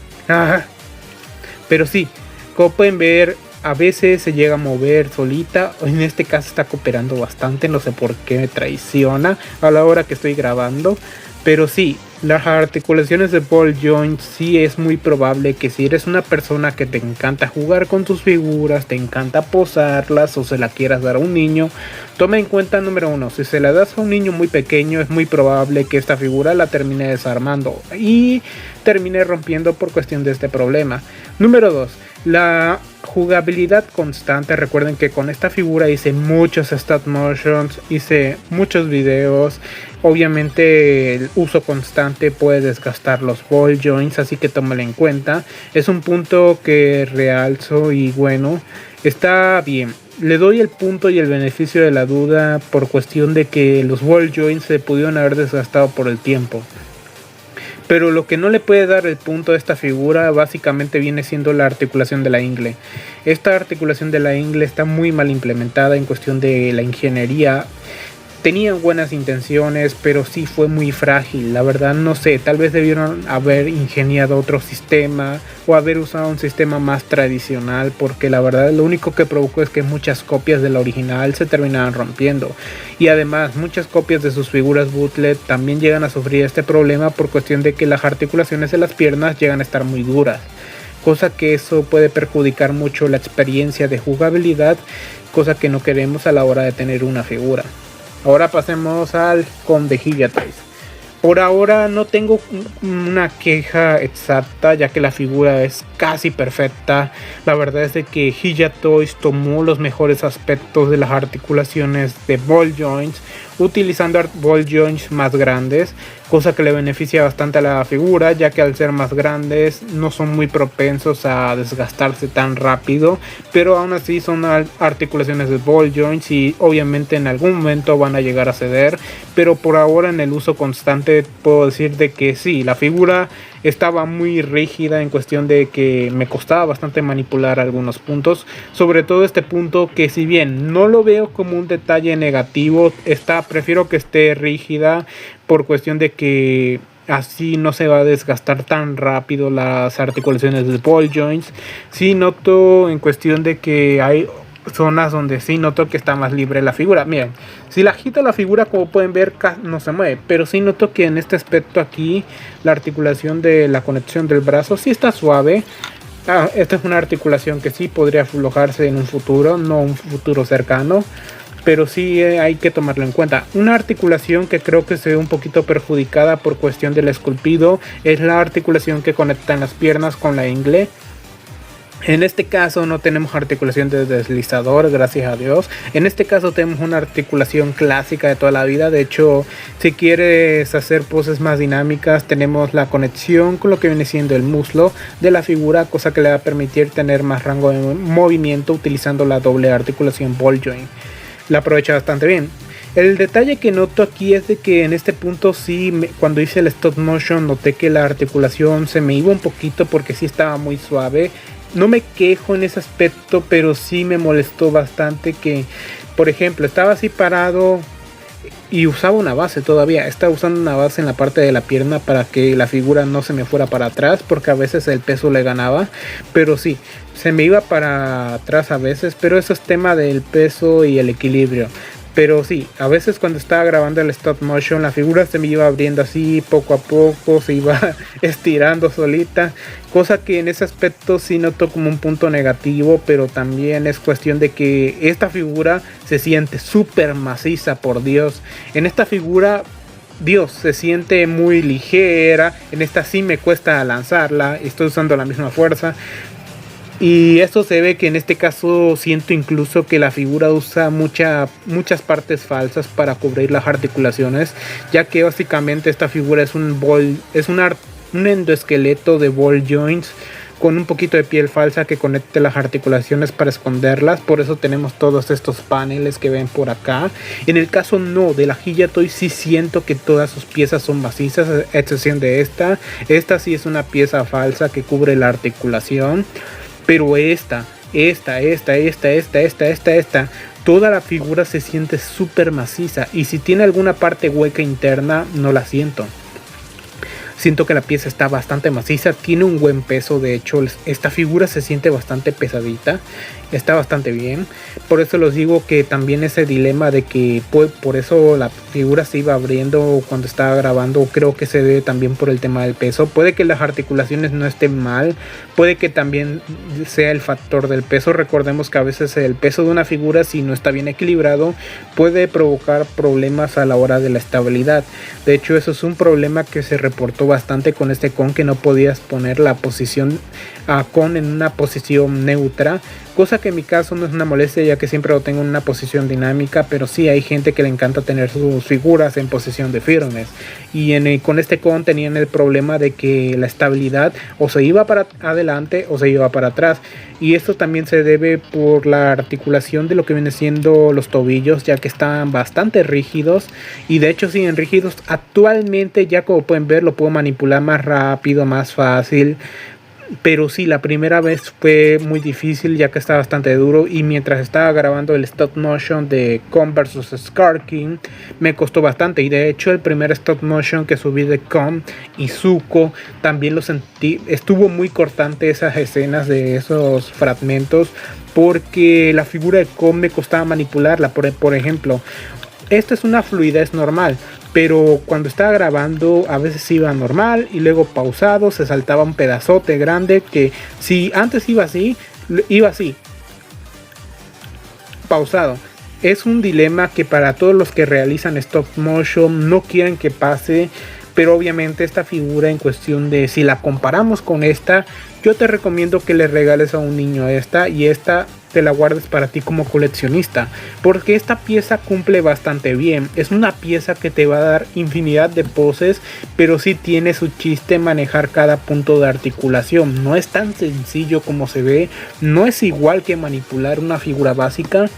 Pero sí, como pueden ver, a veces se llega a mover solita. En este caso está cooperando bastante, no sé por qué me traiciona a la hora que estoy grabando. Pero sí, las articulaciones de ball joint sí es muy probable que si eres una persona que te encanta jugar con tus figuras, te encanta posarlas o se la quieras dar a un niño, toma en cuenta número 1, si se la das a un niño muy pequeño es muy probable que esta figura la termine desarmando y termine rompiendo por cuestión de este problema. Número 2, la jugabilidad constante. Recuerden que con esta figura hice muchos stop motions, hice muchos videos. Obviamente el uso constante puede desgastar los ball joints, así que tómalo en cuenta. Es un punto que realzo y bueno, está bien. Le doy el punto y el beneficio de la duda por cuestión de que los ball joints se pudieron haber desgastado por el tiempo. Pero lo que no le puede dar el punto a esta figura básicamente viene siendo la articulación de la ingle. Esta articulación de la ingle está muy mal implementada en cuestión de la ingeniería. tenían buenas intenciones, pero sí fue muy frágil. La verdad no sé, tal vez debieron haber ingeniado otro sistema o haber usado un sistema más tradicional, porque la verdad lo único que provocó es que muchas copias de la original se terminaban rompiendo. Y además muchas copias de sus figuras bootleg también llegan a sufrir este problema por cuestión de que las articulaciones de las piernas llegan a estar muy duras, cosa que eso puede perjudicar mucho la experiencia de jugabilidad, cosa que no queremos a la hora de tener una figura. Ahora pasemos al con de Hillatoys. Por ahora no tengo una queja exacta, ya que la figura es casi perfecta. La verdad es de que Hillatoys tomó los mejores aspectos de las articulaciones de ball joints, utilizando ball joints más grandes, cosa que le beneficia bastante a la figura, ya que al ser más grandes no son muy propensos a desgastarse tan rápido, pero aún así son articulaciones de ball joints y obviamente en algún momento van a llegar a ceder, pero por ahora en el uso constante puedo decir de que sí, la figura estaba muy rígida en cuestión de que me costaba bastante manipular algunos puntos, sobre todo este punto que si bien no lo veo como un detalle negativo, prefiero que esté rígida por cuestión de que así no se va a desgastar tan rápido las articulaciones del ball joints. Sí noto en cuestión de que hay zonas donde sí noto que está más libre la figura. Miren, si la agito la figura, como pueden ver, no se mueve, pero sí noto que en este aspecto aquí la articulación de la conexión del brazo sí está suave. Esta es una articulación que sí podría aflojarse en un futuro, no un futuro cercano, pero sí hay que tomarlo en cuenta. Una articulación que creo que se ve un poquito perjudicada por cuestión del esculpido es la articulación que conecta las piernas con la ingle. En este caso no tenemos articulación de deslizador, gracias a Dios. En este caso tenemos una articulación clásica de toda la vida. De hecho, si quieres hacer poses más dinámicas, tenemos la conexión con lo que viene siendo el muslo de la figura, cosa que le va a permitir tener más rango de movimiento utilizando la doble articulación ball joint. La aprovecha bastante bien. El detalle que noto aquí es de que en este punto sí, cuando hice el stop motion noté que la articulación se me iba un poquito porque sí estaba muy suave. No me quejo en ese aspecto, pero sí me molestó bastante que, por ejemplo, estaba así parado y usaba una base todavía. Estaba usando una base en la parte de la pierna para que la figura no se me fuera para atrás, porque a veces el peso le ganaba. Pero sí, se me iba para atrás a veces, pero eso es tema del peso y el equilibrio. Pero sí, a veces cuando estaba grabando el stop motion, la figura se me iba abriendo así poco a poco, se iba estirando solita, cosa que en ese aspecto sí noto como un punto negativo, pero también es cuestión de que esta figura se siente súper maciza, por Dios. En esta figura, Dios, se siente muy ligera. En esta sí me cuesta lanzarla, estoy usando la misma fuerza. Y esto se ve que en este caso siento incluso que la figura usa muchas partes falsas para cubrir las articulaciones, ya que básicamente esta figura es un endoesqueleto de ball joints con un poquito de piel falsa que conecte las articulaciones para esconderlas. Por eso tenemos todos estos paneles que ven por acá. En el caso no de la Hillatoy, sí siento que todas sus piezas son macizas, a excepción de esta. Esta sí es una pieza falsa que cubre la articulación. Pero esta, toda la figura se siente súper maciza. Y si tiene alguna parte hueca interna, no la siento. Siento que la pieza está bastante maciza, tiene un buen peso. De hecho, esta figura se siente bastante pesadita, está bastante bien. Por eso les digo que también ese dilema de que por eso la figura se iba abriendo cuando estaba grabando, creo que se debe también por el tema del peso. Puede que las articulaciones no estén mal, puede que también sea el factor del peso. Recordemos que a veces el peso de una figura, si no está bien equilibrado, puede provocar problemas a la hora de la estabilidad. De hecho, eso es un problema que se reportó bastante con este con, que no podías poner la posición a con en una posición neutra, cosa que en mi caso no es una molestia, ya que siempre lo tengo en una posición dinámica, pero sí hay gente que le encanta tener sus figuras en posición de firmes, y con este con tenían el problema de que la estabilidad o se iba para adelante o se iba para atrás, y esto también se debe por la articulación de lo que viene siendo los tobillos, ya que están bastante rígidos, y de hecho siguen rígidos. Actualmente ya, como pueden ver, lo puedo manipular más rápido, más fácil. Pero sí, la primera vez fue muy difícil ya que está bastante duro, y mientras estaba grabando el stop motion de Kong vs Scar King me costó bastante, y de hecho el primer stop motion que subí de Kong y Zuko también lo sentí, estuvo muy cortante esas escenas de esos fragmentos porque la figura de Kong me costaba manipularla. Por ejemplo, esta es una fluidez normal, pero cuando estaba grabando a veces iba normal y luego pausado, se saltaba un pedazote grande que si antes iba así, pausado. Es un dilema que para todos los que realizan stop motion no quieren que pase, pero obviamente esta figura, en cuestión de si la comparamos con esta, yo te recomiendo que le regales a un niño esta, y esta te la guardes para ti como coleccionista, porque esta pieza cumple bastante bien. Es una pieza que te va a dar infinidad de poses, pero sí tiene su chiste manejar cada punto de articulación. No es tan sencillo como se ve, no es igual que manipular una figura básica.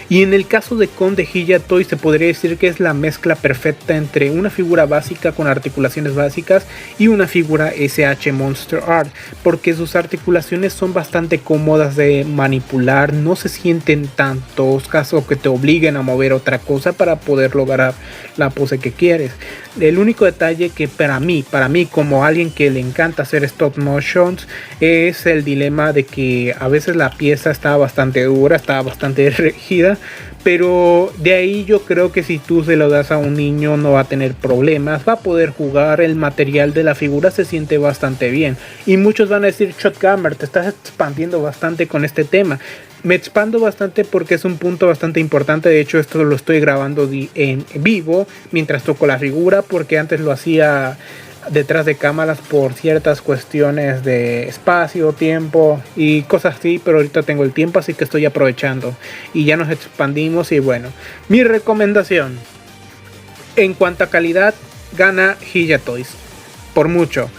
Y en el caso de Kong de Hiya Toys se podría decir que es la mezcla perfecta entre una figura básica con articulaciones básicas y una figura SH Monster Art, porque sus articulaciones son bastante cómodas de manipular, no se sienten tan toscas o que te obliguen a mover otra cosa para poder lograr la pose que quieres. El único detalle que para mí como alguien que le encanta hacer stop motions, es el dilema de que a veces la pieza está bastante dura, está bastante rígida, pero de ahí yo creo que si tú se lo das a un niño no va a tener problemas, va a poder jugar, el material de la figura se siente bastante bien. Y muchos van a decir: Shotgamer, te estás expandiendo bastante con este tema. Me expando bastante porque es un punto bastante importante. De hecho, esto lo estoy grabando en vivo mientras toco la figura, porque antes lo hacía detrás de cámaras por ciertas cuestiones de espacio, tiempo y cosas así, pero ahorita tengo el tiempo, así que estoy aprovechando y ya nos expandimos. Y bueno, mi recomendación en cuanto a calidad, gana Hiya Toys por mucho.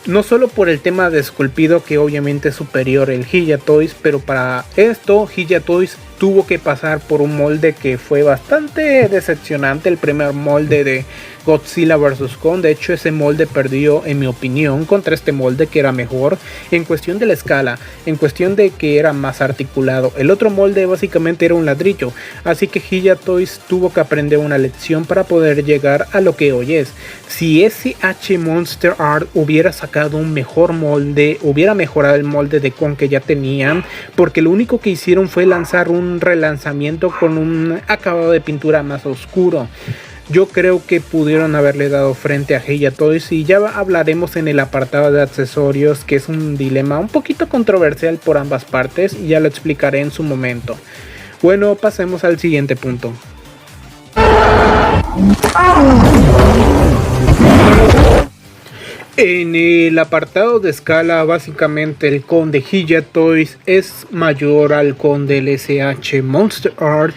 No solo por el tema de esculpido, que obviamente es superior el Hiya Toys, pero para esto Hiya Toys tuvo que pasar por un molde que fue bastante decepcionante, el primer molde de Godzilla vs. Kong. De hecho, ese molde perdió, en mi opinión, contra este molde que era mejor en cuestión de la escala, en cuestión de que era más articulado. El otro molde básicamente era un ladrillo, así que Hiya Toys tuvo que aprender una lección para poder llegar a lo que hoy es. Si SH Monster Art hubiera sacado un mejor molde, hubiera mejorado el molde de Kong que ya tenían, porque lo único que hicieron fue lanzar un relanzamiento con un acabado de pintura más oscuro. Yo creo que pudieron haberle dado frente a Hiya Toys, y ya hablaremos en el apartado de accesorios, que es un dilema un poquito controversial por ambas partes, y ya lo explicaré en su momento. Bueno, pasemos al siguiente punto. En el apartado de escala, básicamente el Kong de Hiya Toys es mayor al Kong del SH Monster Art,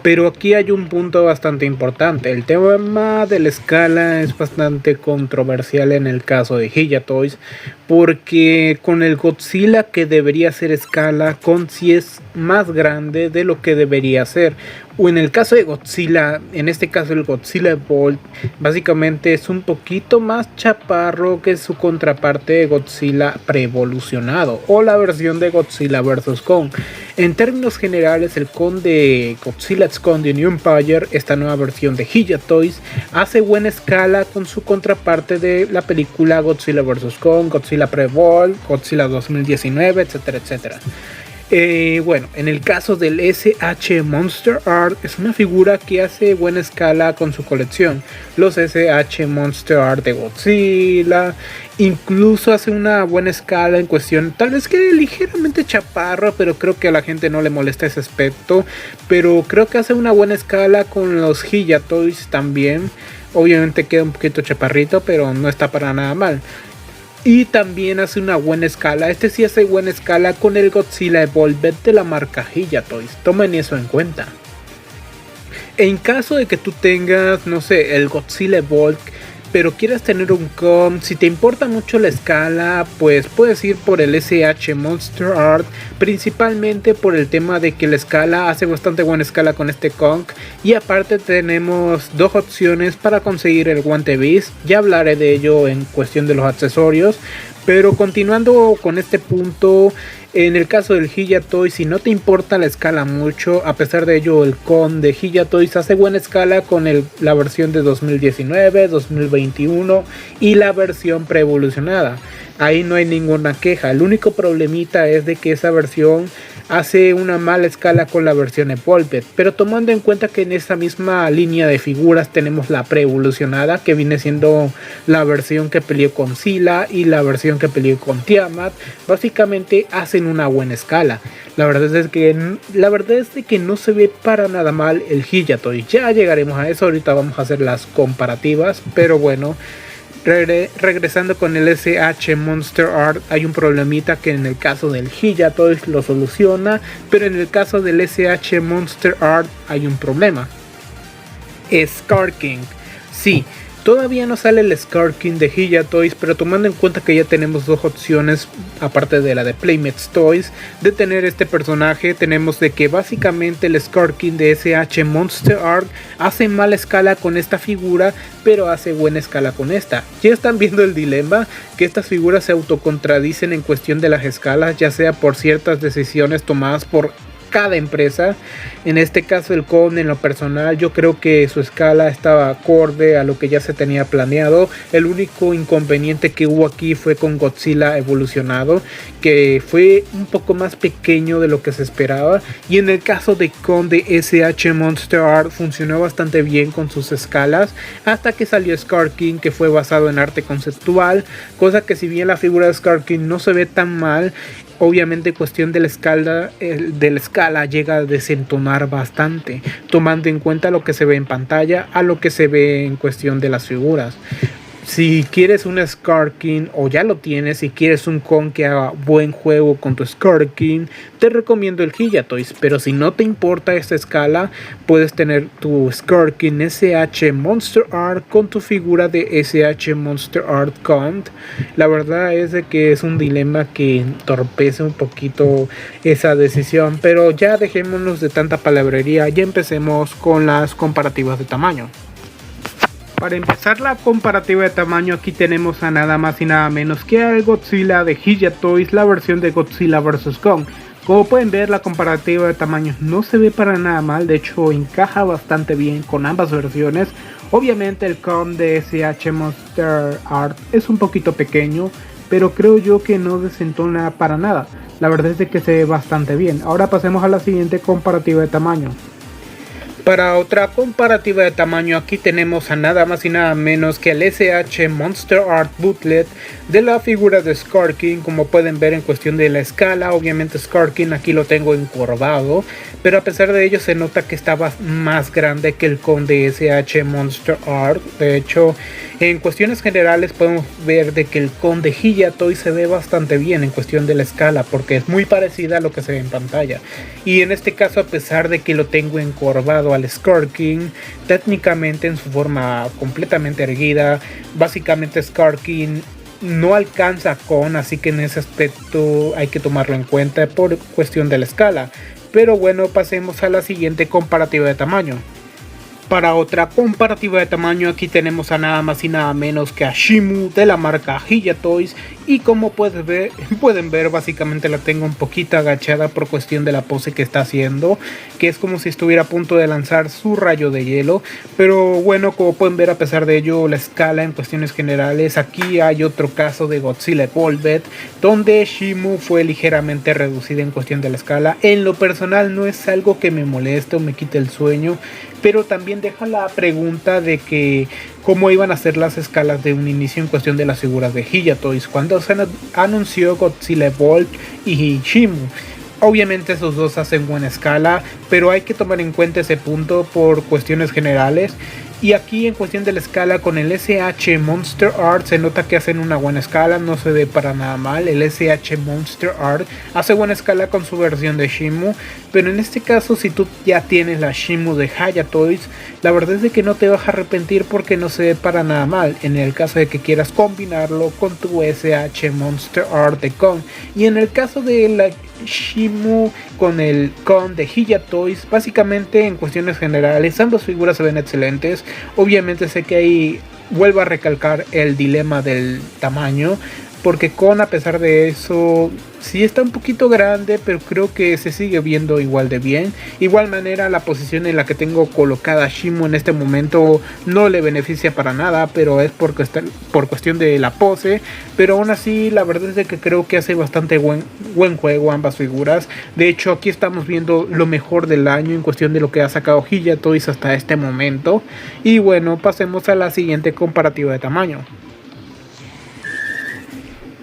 pero aquí hay un punto bastante importante. El tema de la escala es bastante controversial en el caso de Hiya Toys, porque con el Godzilla que debería ser escala, Kong sí es más grande de lo que debería ser. O en el caso de Godzilla, en este caso el Godzilla Evolved, básicamente es un poquito más chaparro que su contraparte de Godzilla pre-evolucionado, o la versión de Godzilla vs. Kong. En términos generales, el Kong de Godzilla x Kong The New Empire, esta nueva versión de Hiya Toys, hace buena escala con su contraparte de la película Godzilla vs. Kong, Godzilla pre-Evolved, Godzilla 2019, etcétera, etcétera. Bueno, en el caso del SH Monster Art, es una figura que hace buena escala con su colección. Los SH Monster Art de Godzilla, incluso hace una buena escala en cuestión, tal vez que ligeramente chaparro, pero creo que a la gente no le molesta ese aspecto. Pero creo que hace una buena escala con los Hiya Toys también. Obviamente queda un poquito chaparrito, pero no está para nada mal. Y también hace una buena escala, este sí hace buena escala con el Godzilla Evolved de la marca Hiya Toys, tomen eso en cuenta. En caso de que tú tengas, no sé, el Godzilla Evolved, pero quieras tener un Kong, si te importa mucho la escala, pues puedes ir por el SH Monster Art, principalmente por el tema de que la escala hace bastante buena escala con este Kong, y aparte tenemos dos opciones para conseguir el guante Beast. Ya hablaré de ello en cuestión de los accesorios, Pero continuando con este punto, en el caso del Hiya Toys, si no te importa la escala mucho, a pesar de ello el con de Hiya Toys hace buena escala con la versión de 2019, 2021 y la versión preevolucionada. Ahí no hay ninguna queja, el único problemita es de que esa versión hace una mala escala con la versión Evolved, pero tomando en cuenta que en esa misma línea de figuras tenemos la preevolucionada, que viene siendo la versión que peleó con Scylla y la versión que peleó con Tiamat, básicamente hacen una buena escala. La verdad es que no se ve para nada mal el Hiya Toys. Ya llegaremos a eso, ahorita vamos a hacer las comparativas, pero bueno. Regresando con el SH Monster Art, hay un problemita que en el caso del Hiya Toys lo soluciona, pero en el caso del SH Monster Art hay un problema. Scar King. Sí, todavía no sale el Scar King de Hiya Toys, pero tomando en cuenta que ya tenemos dos opciones, aparte de la de Playmates Toys, de tener este personaje, tenemos de que básicamente el Scar King de SH Monster Art hace mala escala con esta figura, pero hace buena escala con esta. Ya están viendo el dilema, que estas figuras se autocontradicen en cuestión de las escalas, ya sea por ciertas decisiones tomadas por cada empresa. En este caso el Con, en lo personal, yo creo que su escala estaba acorde a lo que ya se tenía planeado. El único inconveniente que hubo aquí fue con Godzilla evolucionado, que fue un poco más pequeño de lo que se esperaba, y en el caso de Con de SH Monster Art funcionó bastante bien con sus escalas, hasta que salió Scar King, que fue basado en arte conceptual, cosa que si bien la figura de Scar King no se ve tan mal, obviamente cuestión de la escala llega a desentonar bastante, tomando en cuenta lo que se ve en pantalla a lo que se ve en cuestión de las figuras. Si quieres un Scar King, o ya lo tienes, si quieres un Con que haga buen juego con tu Scar King, te recomiendo el Hiya Toys. Pero si no te importa esta escala, puedes tener tu Scar King SH Monster Art con tu figura de SH Monster Art Con. La verdad es de que es un dilema que entorpece un poquito esa decisión, pero ya dejémonos de tanta palabrería y empecemos con las comparativas de tamaño. Para empezar la comparativa de tamaño, aquí tenemos a nada más y nada menos que al Godzilla de Hiya Toys, la versión de Godzilla vs. Kong. Como pueden ver, la comparativa de tamaño no se ve para nada mal, de hecho encaja bastante bien con ambas versiones. Obviamente el Kong de SH Monster Art es un poquito pequeño, pero creo yo que no desentona para nada. La verdad es de que se ve bastante bien. Ahora pasemos a la siguiente comparativa de tamaño. Para otra comparativa de tamaño, aquí tenemos a nada más y nada menos que el SH Monster Art Bootlet de la figura de Scar King. Como pueden ver en cuestión de la escala, obviamente Scar King aquí lo tengo encorvado, pero a pesar de ello se nota que estaba más grande que el Con de SH Monster Art. De hecho, en cuestiones generales podemos ver de que el Con de Hiya Toys se ve bastante bien en cuestión de la escala, porque es muy parecida a lo que se ve en pantalla. Y en este caso, a pesar de que lo tengo encorvado al Scar King, técnicamente en su forma completamente erguida, básicamente Scar King no alcanza Con, así que en ese aspecto hay que tomarlo en cuenta por cuestión de la escala. Pero bueno, pasemos a la siguiente comparativa de tamaño. Para otra comparativa de tamaño, aquí tenemos a nada más y nada menos que a Shimu de la marca Hiya Toys, y como pueden ver, básicamente la tengo un poquito agachada por cuestión de la pose que está haciendo, que es como si estuviera a punto de lanzar su rayo de hielo. Pero bueno, como pueden ver, a pesar de ello, la escala en cuestiones generales, aquí hay otro caso de Godzilla Evolved, donde Shimu fue ligeramente reducida en cuestión de la escala. En lo personal no es algo que me moleste o me quite el sueño, pero también deja la pregunta de que cómo iban a ser las escalas de un inicio en cuestión de las figuras de Hiya Toys cuando se anunció Godzilla Evolved y Shimu. Obviamente esos dos hacen buena escala, pero hay que tomar en cuenta ese punto por cuestiones generales. Y aquí en cuestión de la escala con el SH Monster Art se nota que hacen una buena escala, no se ve para nada mal. El SH Monster Art hace buena escala con su versión de Shimu, pero en este caso si tú ya tienes la Shimu de Hiya Toys, la verdad es de que no te vas a arrepentir porque no se ve para nada mal, en el caso de que quieras combinarlo con tu SH Monster Art de Kong. Y en el caso de la Shimu con el Con de Hiya Toys, básicamente en cuestiones generales ambas figuras se ven excelentes. Obviamente sé que ahí vuelvo a recalcar el dilema del tamaño. porque Kon, a pesar de eso, sí está un poquito grande, pero creo que se sigue viendo igual de bien. Igual manera, la posición en la que tengo colocada a Shimo en este momento no le beneficia para nada, pero es por cuestión de la pose. Pero aún así, la verdad es de que creo que hace bastante buen juego ambas figuras. De hecho, aquí estamos viendo lo mejor del año en cuestión de lo que ha sacado Hiya Toys hasta este momento. Y bueno, pasemos a la siguiente comparativa de tamaño.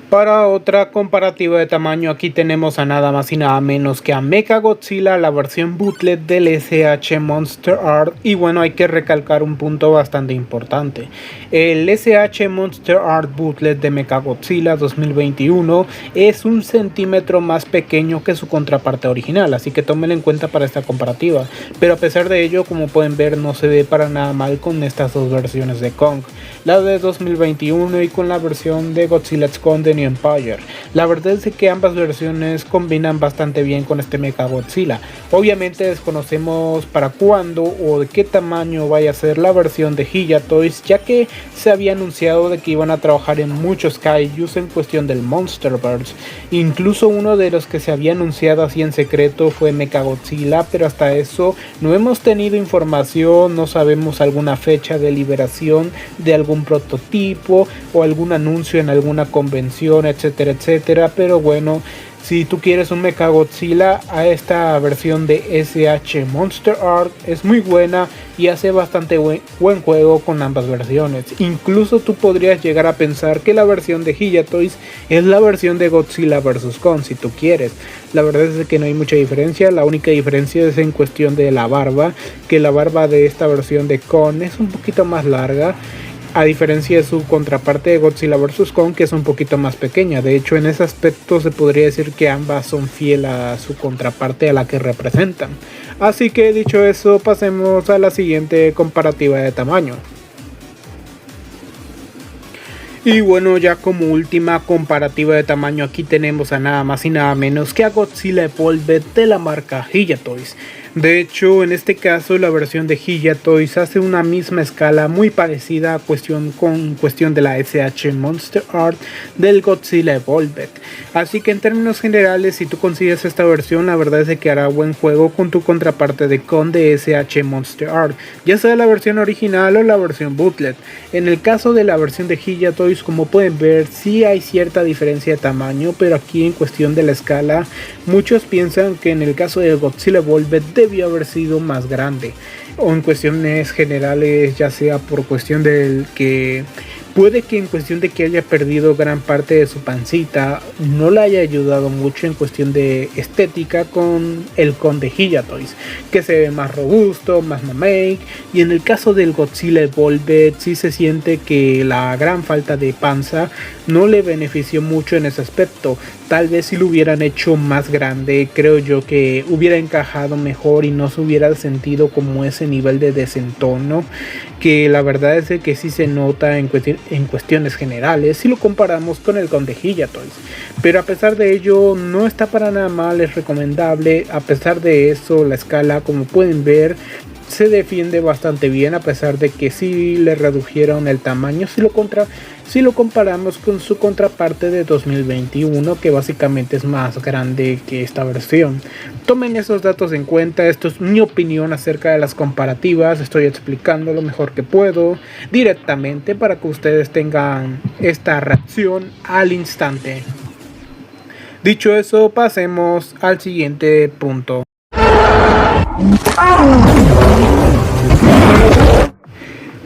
Para otra comparativa de tamaño, aquí tenemos a nada más y nada menos que a Mechagodzilla, la versión bootleg del SH Monster Art. Y bueno, hay que recalcar un punto bastante importante. El SH Monster Art bootleg de Mechagodzilla 2021 es 1 centímetro más pequeño que su contraparte original, así que tómenlo en cuenta para esta comparativa. Pero a pesar de ello, como pueden ver, no se ve para nada mal con estas dos versiones de Kong, la de 2021 y con la versión de Godzilla X Kong de New Empire. La verdad es que ambas versiones combinan bastante bien con este Mechagodzilla. Obviamente desconocemos para cuándo o de qué tamaño vaya a ser la versión de Hiya Toys, ya que se había anunciado de que iban a trabajar en muchos kaijus en cuestión del Monsterverse. Incluso uno de los que se había anunciado así en secreto fue Mechagodzilla, pero hasta eso no hemos tenido información, no sabemos alguna fecha de liberación de algún prototipo o algún anuncio en alguna convención, etcétera, etcétera. Pero bueno, si tú quieres un Mechagodzilla, a esta versión de SH Monster Art es muy buena y hace bastante buen juego con ambas versiones. Incluso tú podrías llegar a pensar que la versión de Hiya Toys es la versión de Godzilla vs. Kong si tú quieres. La verdad es que no hay mucha diferencia, la única diferencia es en cuestión de la barba, que la barba de esta versión de Kong es un poquito más larga, a diferencia de su contraparte de Godzilla vs. Kong, que es un poquito más pequeña. De hecho, en ese aspecto se podría decir que ambas son fiel a su contraparte a la que representan. Así que dicho eso, pasemos a la siguiente comparativa de tamaño. Y bueno, ya como última comparativa de tamaño, aquí tenemos a nada más y nada menos que a Godzilla Evolved de la marca Hiya Toys. De hecho, en este caso la versión de Hiya Toys hace una misma escala muy parecida a cuestión de la SH Monster Art del Godzilla Evolved. Así que en términos generales, si tú consigues esta versión, la verdad es que hará buen juego con tu contraparte de Kong de SH Monster Art, ya sea la versión original o la versión bootleg. En el caso de la versión de Hiya Toys, como pueden ver, sí hay cierta diferencia de tamaño, pero aquí en cuestión de la escala, muchos piensan que en el caso de Godzilla Evolved debió haber sido más grande, o en cuestiones generales, ya sea por cuestión del que puede que en cuestión de que haya perdido gran parte de su pancita, no le haya ayudado mucho en cuestión de estética con el Kong de Hiya Toys, que se ve más robusto, más mamey. Y en el caso del Godzilla Evolved sí se siente que la gran falta de panza no le benefició mucho en ese aspecto. Tal vez si lo hubieran hecho más grande, creo yo que hubiera encajado mejor y no se hubiera sentido como ese nivel de desentono, que la verdad es que sí se nota en cuestiones generales si lo comparamos con el Kong de Hiya Toys. Pero a pesar de ello, no está para nada mal, es recomendable. A pesar de eso, la escala, como pueden ver, se defiende bastante bien, a pesar de que sí le redujeron el tamaño si lo comparamos con su contraparte de 2021, que básicamente es más grande que esta versión. Tomen esos datos en cuenta. Esto es mi opinión acerca de las comparativas. Estoy explicando lo mejor que puedo directamente para que ustedes tengan esta reacción al instante. Dicho eso, pasemos al siguiente punto.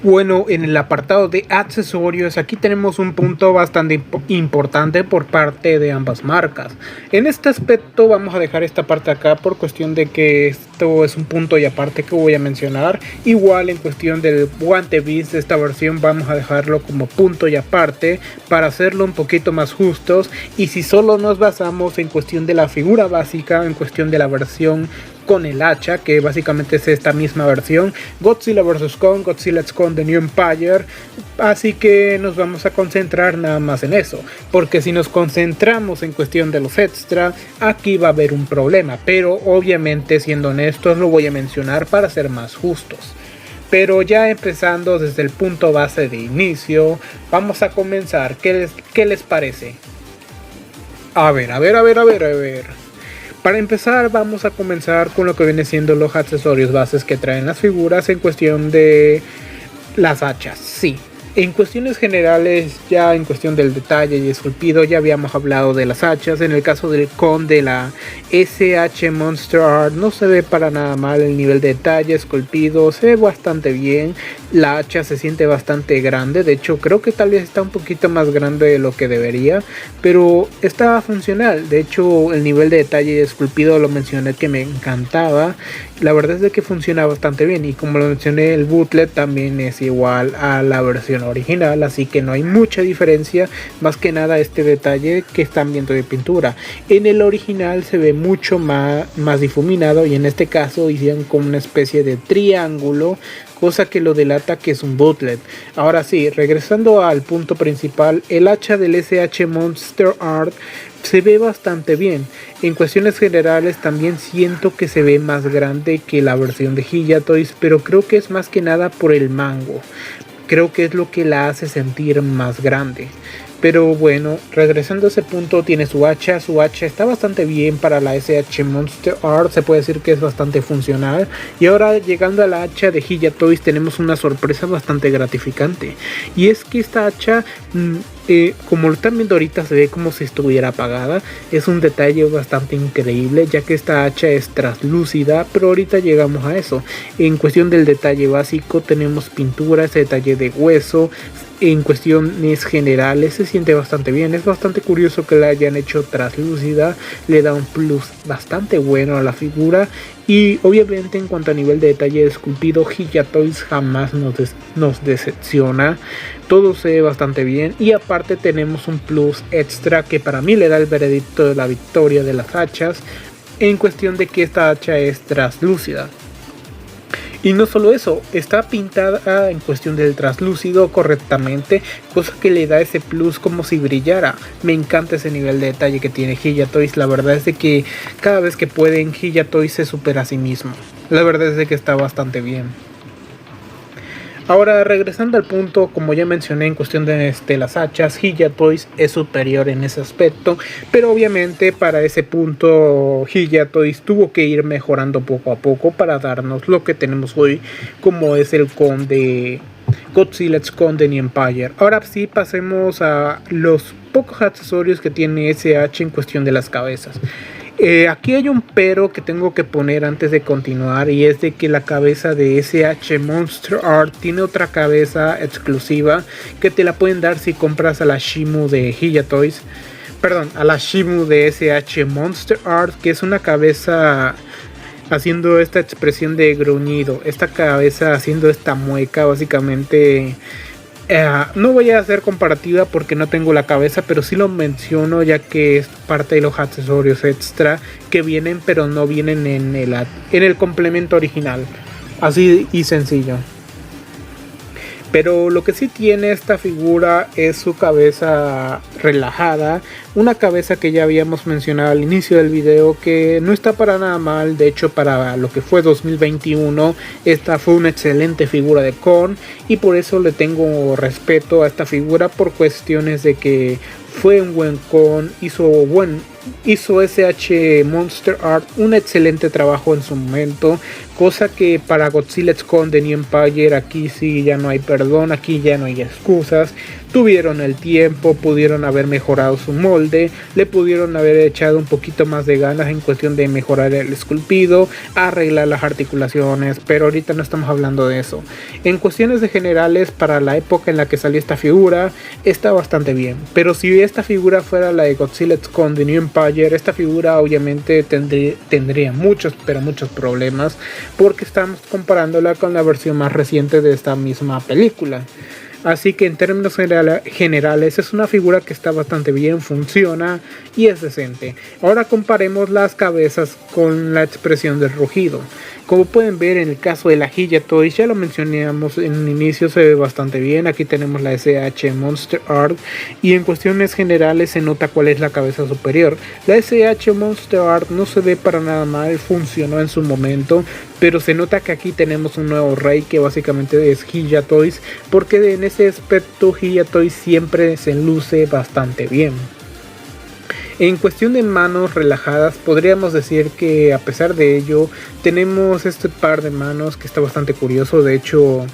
Bueno, en el apartado de accesorios, aquí tenemos un punto bastante importante por parte de ambas marcas. En este aspecto vamos a dejar esta parte acá por cuestión de que esto es un punto y aparte que voy a mencionar. Igual en cuestión del guante Beast de esta versión vamos a dejarlo como punto y aparte para hacerlo un poquito más justos. Y si solo nos basamos en cuestión de la figura básica, en cuestión de la versión con el hacha, que básicamente es esta misma versión, Godzilla vs. Kong, Godzilla X Kong de New Empire. Así que nos vamos a concentrar nada más en eso, porque si nos concentramos en cuestión de los extra, aquí va a haber un problema, pero obviamente siendo honestos lo voy a mencionar para ser más justos. Pero ya empezando desde el punto base de inicio, vamos a comenzar. ¿Qué les parece? A ver. Para empezar, vamos a comenzar con lo que viene siendo los accesorios bases que traen las figuras en cuestión de las hachas. Sí, en cuestiones generales, ya en cuestión del detalle y esculpido, ya habíamos hablado de las hachas. En el caso del con de la SH Monster Art no se ve para nada mal el nivel de detalle esculpido, se ve bastante bien. La hacha se siente bastante grande, de hecho creo que tal vez está un poquito más grande de lo que debería, pero está funcional. De hecho el nivel de detalle esculpido lo mencioné que me encantaba. La verdad es de que funciona bastante bien, y como lo mencioné, el bootleg también es igual a la versión original, así que no hay mucha diferencia, más que nada este detalle que están viendo de pintura. En el original se ve mucho más difuminado, y en este caso hicieron como una especie de triángulo, cosa que lo delata que es un bootleg. Ahora sí, regresando al punto principal, el hacha del SH Monster Art se ve bastante bien. En cuestiones generales también siento que se ve más grande que la versión de Hiya Toys, pero creo que es más que nada por el mango. Creo que es lo que la hace sentir más grande. Pero bueno, regresando a ese punto, tiene su hacha está bastante bien para la SH Monster Art, se puede decir que es bastante funcional. Y ahora llegando a la hacha de Hiya Toys tenemos una sorpresa bastante gratificante, y es que esta hacha, como lo están viendo ahorita, se ve como si estuviera apagada. Es un detalle bastante increíble, ya que esta hacha es translúcida, pero ahorita llegamos a eso. En cuestión del detalle básico tenemos pintura, ese detalle de hueso. En cuestiones generales se siente bastante bien, es bastante curioso que la hayan hecho translúcida, le da un plus bastante bueno a la figura. Y obviamente en cuanto a nivel de detalle esculpido, Hiya Toys jamás nos decepciona, todo se ve bastante bien, y aparte tenemos un plus extra que para mí le da el veredicto de la victoria de las hachas, en cuestión de que esta hacha es translúcida. Y no solo eso, está pintada en cuestión del translúcido correctamente, cosa que le da ese plus como si brillara. Me encanta ese nivel de detalle que tiene Hiya Toys. La verdad es de que cada vez que pueden, Hiya Toys se supera a sí mismo. La verdad es de que está bastante bien. Ahora, regresando al punto, como ya mencioné, en cuestión de las hachas, Hiya Toys es superior en ese aspecto, pero obviamente para ese punto Hiya Toys tuvo que ir mejorando poco a poco para darnos lo que tenemos hoy, como es el con de Godzilla's Con de New Empire. Ahora sí, pasemos a los pocos accesorios que tiene SH en cuestión de las cabezas. Aquí hay un pero que tengo que poner antes de continuar, y es de que la cabeza de SH Monster Art tiene otra cabeza exclusiva que te la pueden dar si compras a la Shimu de Hiya Toys. Perdón, a la Shimu de SH Monster Art, que es una cabeza haciendo esta expresión de gruñido, esta cabeza haciendo esta mueca básicamente. No voy a hacer comparativa porque no tengo la cabeza, pero sí lo menciono ya que es parte de los accesorios extra que vienen, pero no vienen en el complemento original. Así y sencillo. Pero lo que sí tiene esta figura es su cabeza relajada, una cabeza que ya habíamos mencionado al inicio del video, que no está para nada mal. De hecho, para lo que fue 2021, esta fue una excelente figura de Con, y por eso le tengo respeto a esta figura, por cuestiones de que fue un buen Con, hizo SH Monster Art un excelente trabajo en su momento, cosa que para Godzilla's Con de New Empire aquí sí ya no hay perdón, aquí ya no hay excusas. Tuvieron el tiempo, pudieron haber mejorado su molde, le pudieron haber echado un poquito más de ganas en cuestión de mejorar el esculpido, arreglar las articulaciones, pero ahorita no estamos hablando de eso. En cuestiones de generales, para la época en la que salió esta figura, está bastante bien. Pero si esta figura fuera la de Godzilla's Con de New Empire, esta figura obviamente tendría muchos problemas, porque estamos comparándola con la versión más reciente de esta misma película. Así que en términos generales es una figura que está bastante bien, funciona y es decente. Ahora comparemos las cabezas con la expresión del rugido. Como pueden ver en el caso de la Hiya Toys, ya lo mencionamos en un inicio, se ve bastante bien. Aquí tenemos la SH Monster Art y en cuestiones generales se nota cuál es la cabeza superior. La SH Monster Art no se ve para nada mal, funcionó en su momento, pero se nota que aquí tenemos un nuevo rey que básicamente es Hiya Toys, porque en ese aspecto Hiya Toys siempre se luce bastante bien. En cuestión de manos relajadas, podríamos decir que a pesar de ello, tenemos este par de manos que está bastante curioso. De hecho,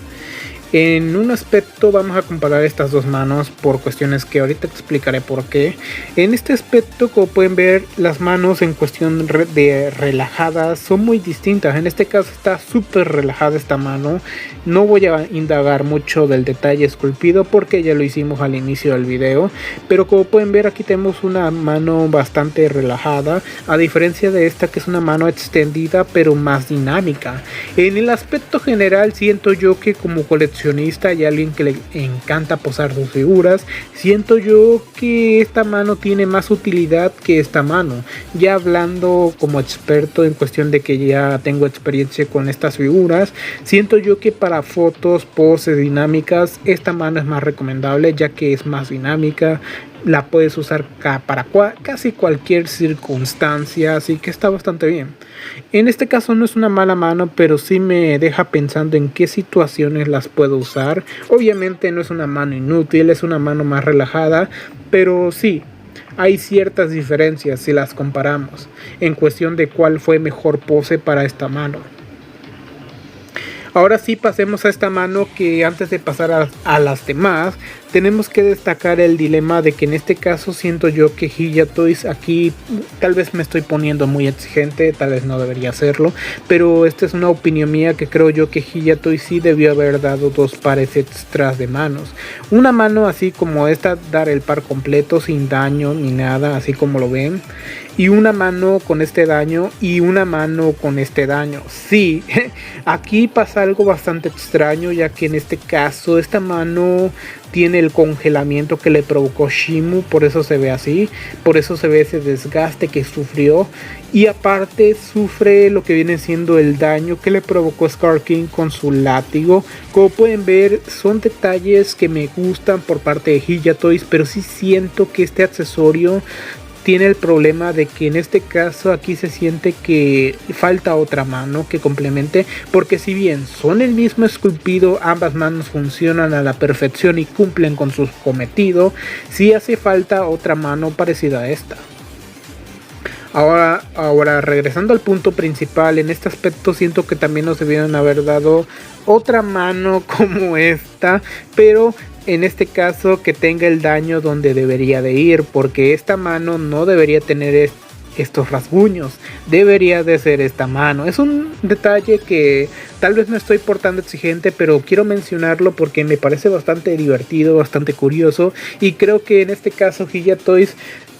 en un aspecto vamos a comparar estas dos manos por cuestiones que ahorita te explicaré por qué. En este aspecto, como pueden ver, las manos en cuestión de relajadas son muy distintas. En este caso está súper relajada esta mano. No voy a indagar mucho del detalle esculpido porque ya lo hicimos al inicio del video. Pero como pueden ver, aquí tenemos una mano bastante relajada, a diferencia de esta que es una mano extendida pero más dinámica. En el aspecto general siento yo que como coleccionista y alguien que le encanta posar sus figuras, siento yo que esta mano tiene más utilidad que esta mano. Ya hablando como experto en cuestión de que ya tengo experiencia con estas figuras, siento yo que para fotos, poses dinámicas, esta mano es más recomendable ya que es más dinámica. La puedes usar para casi cualquier circunstancia, así que está bastante bien. En este caso no es una mala mano, pero sí me deja pensando en qué situaciones las puedo usar. Obviamente no es una mano inútil, es una mano más relajada, pero sí, hay ciertas diferencias si las comparamos en cuestión de cuál fue mejor pose para esta mano. Ahora sí, pasemos a esta mano, que antes de pasar a las demás, tenemos que destacar el dilema de que en este caso siento yo que Hiya Toys, aquí tal vez me estoy poniendo muy exigente, tal vez no debería hacerlo, pero esta es una opinión mía, que creo yo que Hiya Toys sí debió haber dado dos pares extras de manos. Una mano así como esta, dar el par completo sin daño ni nada, así como lo ven. Y una mano con este daño y una mano con este daño. Sí, aquí pasa algo bastante extraño, ya que en este caso esta mano tiene el congelamiento que le provocó Shimu, por eso se ve así, por eso se ve ese desgaste que sufrió, y aparte sufre lo que viene siendo el daño que le provocó Scar King con su látigo. Como pueden ver, son detalles que me gustan por parte de Hiya Toys, pero sí siento que este accesorio tiene el problema de que en este caso aquí se siente que falta otra mano que complemente, porque si bien son el mismo esculpido, ambas manos funcionan a la perfección y cumplen con su cometido, sí hace falta otra mano parecida a esta. Ahora regresando al punto principal, en este aspecto siento que también nos debieron haber dado otra mano como esta, pero en este caso que tenga el daño donde debería de ir, porque esta mano no debería tener estos rasguños, debería de ser esta mano. Es un detalle que tal vez me estoy portando exigente, pero quiero mencionarlo porque me parece bastante divertido, bastante curioso, y creo que en este caso Hiya Toys,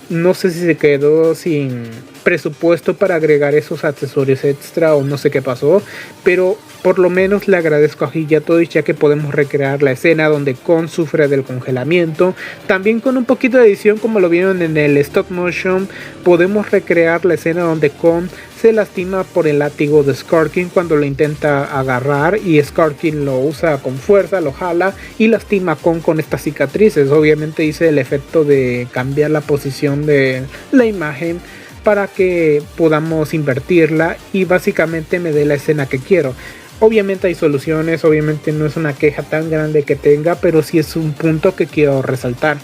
no sé si se quedó sin presupuesto para agregar esos accesorios extra o no sé qué pasó, pero por lo menos le agradezco a Hiya Toys, ya que podemos recrear la escena donde Kon sufre del congelamiento. También con un poquito de edición, como lo vieron en el stop motion, podemos recrear la escena donde Kon se lastima por el látigo de Scar King cuando lo intenta agarrar, y Scar King lo usa con fuerza, lo jala y lastima a Kon con estas cicatrices. Obviamente hice el efecto de cambiar la posición de la imagen para que podamos invertirla y básicamente me dé la escena que quiero. Obviamente hay soluciones, obviamente no es una queja tan grande que tenga, pero sí es un punto que quiero resaltar.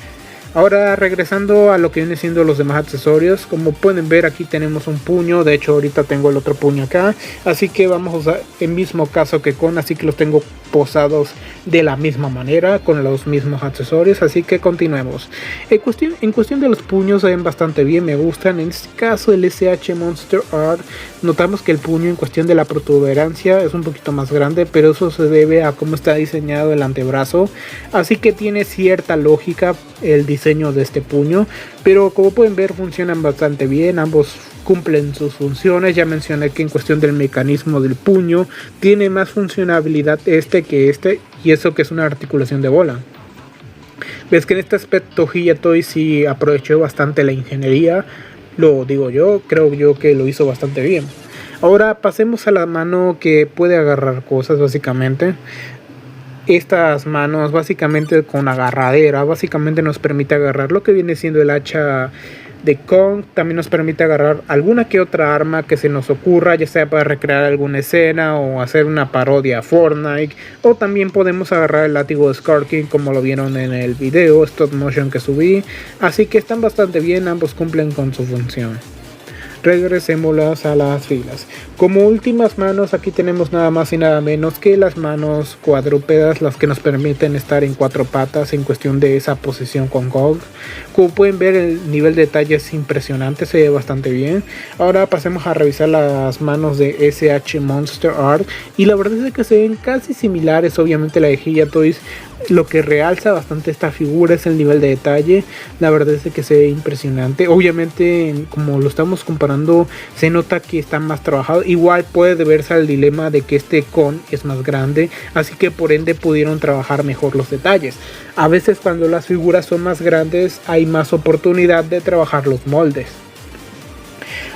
Ahora regresando a lo que viene siendo los demás accesorios, como pueden ver aquí tenemos un puño, de hecho ahorita tengo el otro puño acá, así que vamos a usar el mismo caso que Kon, así que los tengo posados de la misma manera, con los mismos accesorios, así que continuemos. En cuestión de los puños se ven bastante bien, me gustan. En este caso el SH Monster Art, notamos que el puño en cuestión de la protuberancia es un poquito más grande, pero eso se debe a cómo está diseñado el antebrazo, así que tiene cierta lógica el diseño de este puño, pero como pueden ver funcionan bastante bien, ambos cumplen sus funciones. Ya mencioné que en cuestión del mecanismo del puño tiene más funcionalidad este que este, y eso que es una articulación de bola. Ves que en este aspecto Hiya Toys sí aprovechó bastante la ingeniería, lo digo yo, creo yo que lo hizo bastante bien. Ahora pasemos a la mano que puede agarrar cosas básicamente. Estas manos básicamente con agarradera básicamente nos permite agarrar lo que viene siendo el hacha de Kong. También nos permite agarrar alguna que otra arma que se nos ocurra, ya sea para recrear alguna escena o hacer una parodia a Fortnite, o también podemos agarrar el látigo de Scar King, como lo vieron en el video stop motion que subí. Así que están bastante bien, ambos cumplen con su función. Regresémoslas a las filas. Como últimas manos, aquí tenemos nada más y nada menos que las manos cuadrúpedas, las que nos permiten estar en cuatro patas en cuestión de esa posición con Kong. Como pueden ver, el nivel de detalle es impresionante, se ve bastante bien. Ahora pasemos a revisar las manos de SH Monster Art, y la verdad es que se ven casi similares. Obviamente la de Hiya Toys, lo que realza bastante esta figura es el nivel de detalle. La verdad es que se ve impresionante. Obviamente, como lo estamos comparando, se nota que está más trabajado. Igual puede deberse al dilema de que este con es más grande, así que por ende pudieron trabajar mejor los detalles. A veces cuando las figuras son más grandes hay más oportunidad de trabajar los moldes.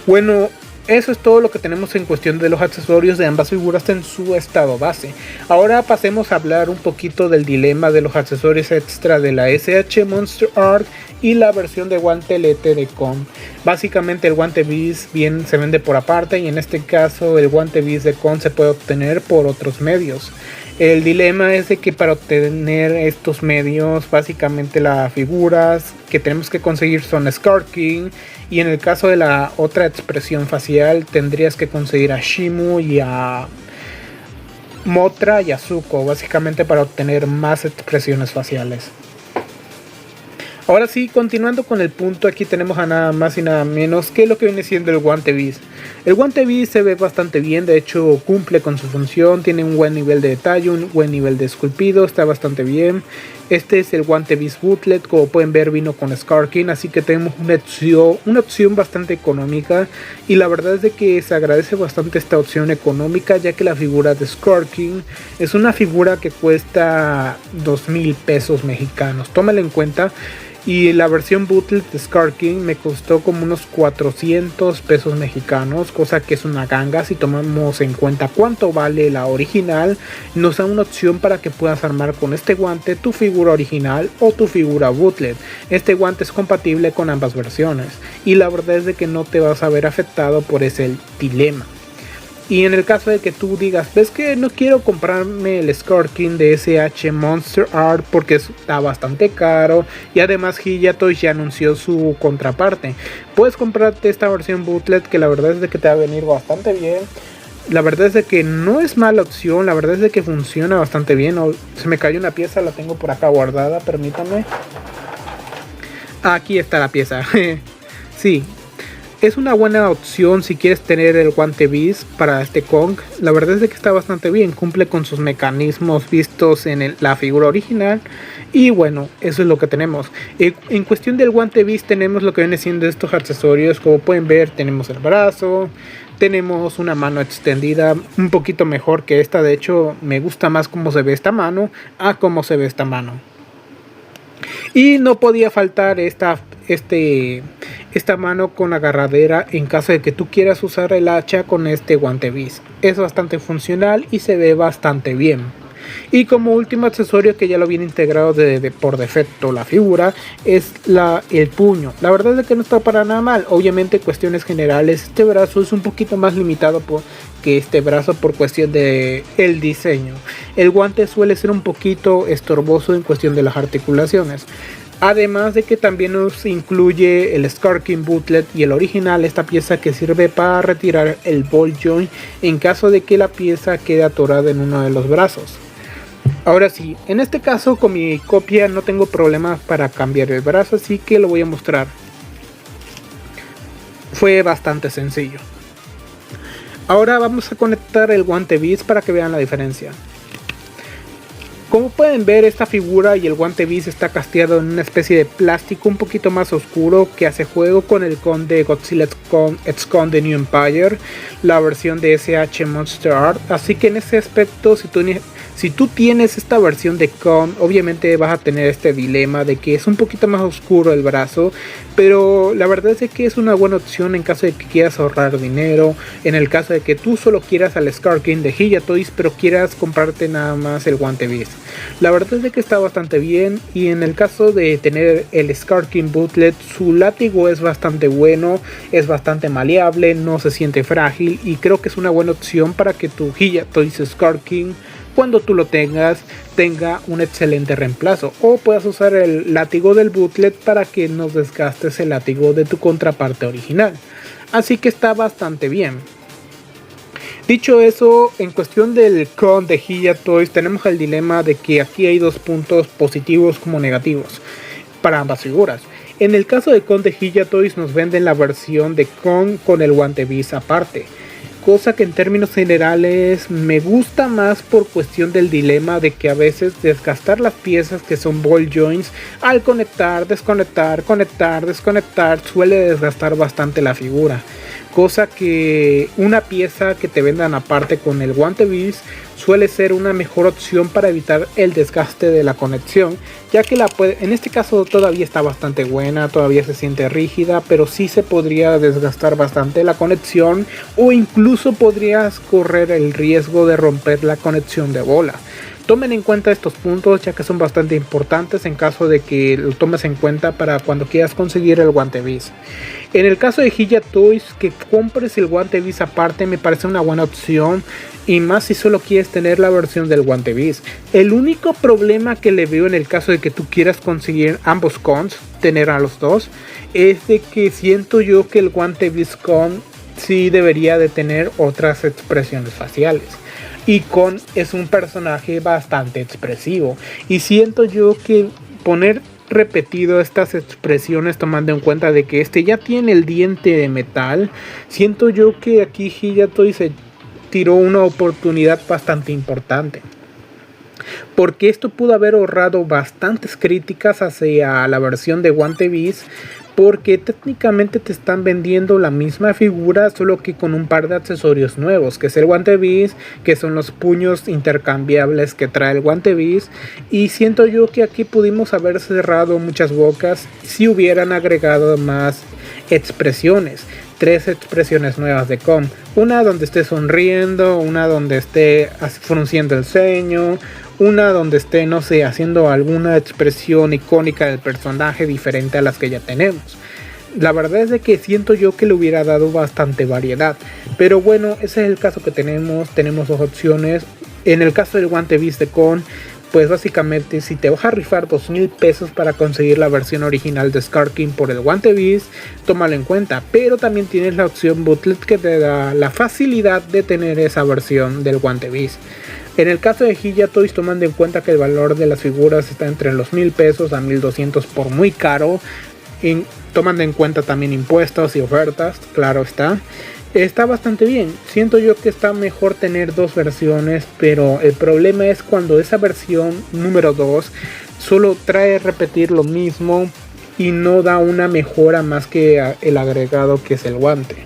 Bueno, eso es todo lo que tenemos en cuestión de los accesorios de ambas figuras en su estado base. Ahora pasemos a hablar un poquito del dilema de los accesorios extra de la SH Monster Art y la versión de guantelete de Kong. Básicamente el guante bis bien se vende por aparte, y en este caso el guante bis de Kong se puede obtener por otros medios. El dilema es de que para obtener estos medios, básicamente las figuras que tenemos que conseguir son Scar King, y en el caso de la otra expresión facial tendrías que conseguir a Shimu y a Mothra y a Zuko, básicamente para obtener más expresiones faciales. Ahora sí, continuando con el punto, aquí tenemos a nada más y nada menos que lo que viene siendo el guante bis. El guante bis se ve bastante bien, de hecho cumple con su función, tiene un buen nivel de detalle, un buen nivel de esculpido, está bastante bien. Este es el guante bis bootlet, como pueden ver vino con Scar King, así que tenemos una opción bastante económica, y la verdad es de que se agradece bastante esta opción económica, ya que la figura de Scar King es una figura que cuesta 2,000 pesos mexicanos, tómalo en cuenta. Y la versión bootleg de Scar King me costó como unos 400 pesos mexicanos, cosa que es una ganga si tomamos en cuenta cuánto vale la original. Nos da una opción para que puedas armar con este guante tu figura original o tu figura bootleg. Este guante es compatible con ambas versiones, y la verdad es de que no te vas a ver afectado por ese dilema. Y en el caso de que tú digas, ves que no quiero comprarme el Scar King de SH Monster Art porque está bastante caro, y además Hiya Toys ya anunció su contraparte, puedes comprarte esta versión bootleg, que la verdad es de que te va a venir bastante bien. La verdad es de que no es mala opción, la verdad es de que funciona bastante bien. Se me cayó una pieza, la tengo por acá guardada, permítame. Aquí está la pieza. Sí. Es una buena opción si quieres tener el guante bis para este Kong. La verdad es de que está bastante bien, cumple con sus mecanismos vistos en la figura original. Y bueno, eso es lo que tenemos. En cuestión del guante bis tenemos lo que viene siendo estos accesorios. Como pueden ver, tenemos el brazo, tenemos una mano extendida, un poquito mejor que esta. De hecho, me gusta más cómo se ve esta mano a cómo se ve esta mano. Y no podía faltar esta mano con agarradera en caso de que tú quieras usar el hacha con este guante bis. Es bastante funcional y se ve bastante bien. Y como último accesorio que ya lo viene integrado por defecto la figura es el puño. La verdad es que no está para nada mal. Obviamente en cuestiones generales este brazo es un poquito más limitado que este brazo por cuestión de el diseño. El guante suele ser un poquito estorboso en cuestión de las articulaciones. Además de que también nos incluye el Scar King bootleg y el original, esta pieza que sirve para retirar el ball joint en caso de que la pieza quede atorada en uno de los brazos. Ahora sí, en este caso con mi copia no tengo problemas para cambiar el brazo, así que lo voy a mostrar. Fue bastante sencillo. Ahora vamos a conectar el guante bis para que vean la diferencia. Como pueden ver, esta figura y el guante bis está casteado en una especie de plástico un poquito más oscuro que hace juego con el con de Godzilla X Con The New Empire, la versión de SH Monster Art. Así que en ese aspecto, si tú Si tú tienes esta versión de Con, obviamente vas a tener este dilema de que es un poquito más oscuro el brazo, pero la verdad es que es una buena opción en caso de que quieras ahorrar dinero, en el caso de que tú solo quieras al Scar King de Hiya Toys, pero quieras comprarte nada más el guante Beast. La verdad es que está bastante bien, y en el caso de tener el Scar King Bootlet, su látigo es bastante bueno, es bastante maleable, no se siente frágil, y creo que es una buena opción para que tu Hiya Toys Scar King, cuando tú lo tenga un excelente reemplazo, o puedas usar el látigo del bootlet para que no desgastes el látigo de tu contraparte original. Así que está bastante bien. Dicho eso, en cuestión del Con de Hiya Toys, tenemos el dilema de que aquí hay dos puntos positivos como negativos para ambas figuras. En el caso de Con de Hiya Toys, nos venden la versión de con el guante Beast aparte, cosa que en términos generales me gusta más por cuestión del dilema de que a veces desgastar las piezas que son ball joints al conectar, desconectar, conectar, desconectar suele desgastar bastante la figura, cosa que una pieza que te vendan aparte con el guante Beast suele ser una mejor opción para evitar el desgaste de la conexión, ya que en este caso todavía está bastante buena, todavía se siente rígida, pero sí se podría desgastar bastante la conexión, o incluso podrías correr el riesgo de romper la conexión de bola. Tomen en cuenta estos puntos, ya que son bastante importantes en caso de que lo tomes en cuenta para cuando quieras conseguir el guante Beast. En el caso de Hiya Toys, que compres el guante Beast aparte me parece una buena opción, y más si solo quieres tener la versión del guante Beast. El único problema que le veo en el caso de que tú quieras conseguir ambos cons, tener a los dos, es de que siento yo que el guante Beast Con sí debería de tener otras expresiones faciales. Y Con es un personaje bastante expresivo, y siento yo que poner repetido estas expresiones, tomando en cuenta de que este ya tiene el diente de metal, siento yo que aquí Hiya Toys se tiró una oportunidad bastante importante, porque esto pudo haber ahorrado bastantes críticas hacia la versión de guante Beast, porque técnicamente te están vendiendo la misma figura, solo que con un par de accesorios nuevos, que es el guante Beast, que son los puños intercambiables que trae el guante Beast, y siento yo que aquí pudimos haber cerrado muchas bocas si hubieran agregado más expresiones. 3 expresiones nuevas de Con, una donde esté sonriendo, una donde esté frunciendo el ceño, una donde esté, no sé, haciendo alguna expresión icónica del personaje diferente a las que ya tenemos. La verdad es de que siento yo que le hubiera dado bastante variedad, pero bueno, ese es el caso que tenemos dos opciones. En el caso del guante Beast de Con, pues básicamente si te vas a rifar 2,000 pesos para conseguir la versión original de Scar King por el guante Beast, tómalo en cuenta, pero también tienes la opción bootlet que te da la facilidad de tener esa versión del guante Beast. En el caso de Hiya Toys, tomando en cuenta que el valor de las figuras está entre los 1,000 pesos a 1,200 por muy caro, tomando en cuenta también impuestos y ofertas, claro está bastante bien. Siento yo que está mejor tener dos versiones, pero el problema es cuando esa versión número 2 solo trae repetir lo mismo y no da una mejora más que el agregado que es el guante.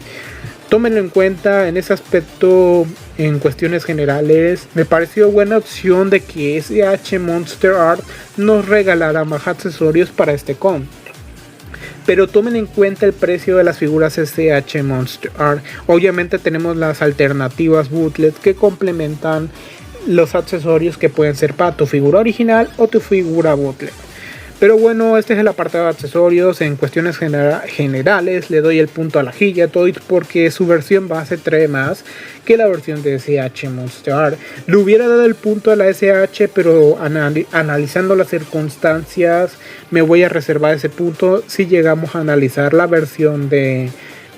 Tómenlo en cuenta en ese aspecto. En cuestiones generales, me pareció buena opción de que SH Monster Art nos regalara más accesorios para este con. Pero tomen en cuenta el precio de las figuras SH Monster Art. Obviamente tenemos las alternativas bootlet que complementan los accesorios que pueden ser para tu figura original o tu figura bootlet. Pero bueno, este es el apartado de accesorios. En cuestiones generales le doy el punto a la Hiya Toys porque su versión base trae más que la versión de SH Monster Art. Le hubiera dado el punto a la SH, pero analizando las circunstancias me voy a reservar ese punto si llegamos a analizar la versión de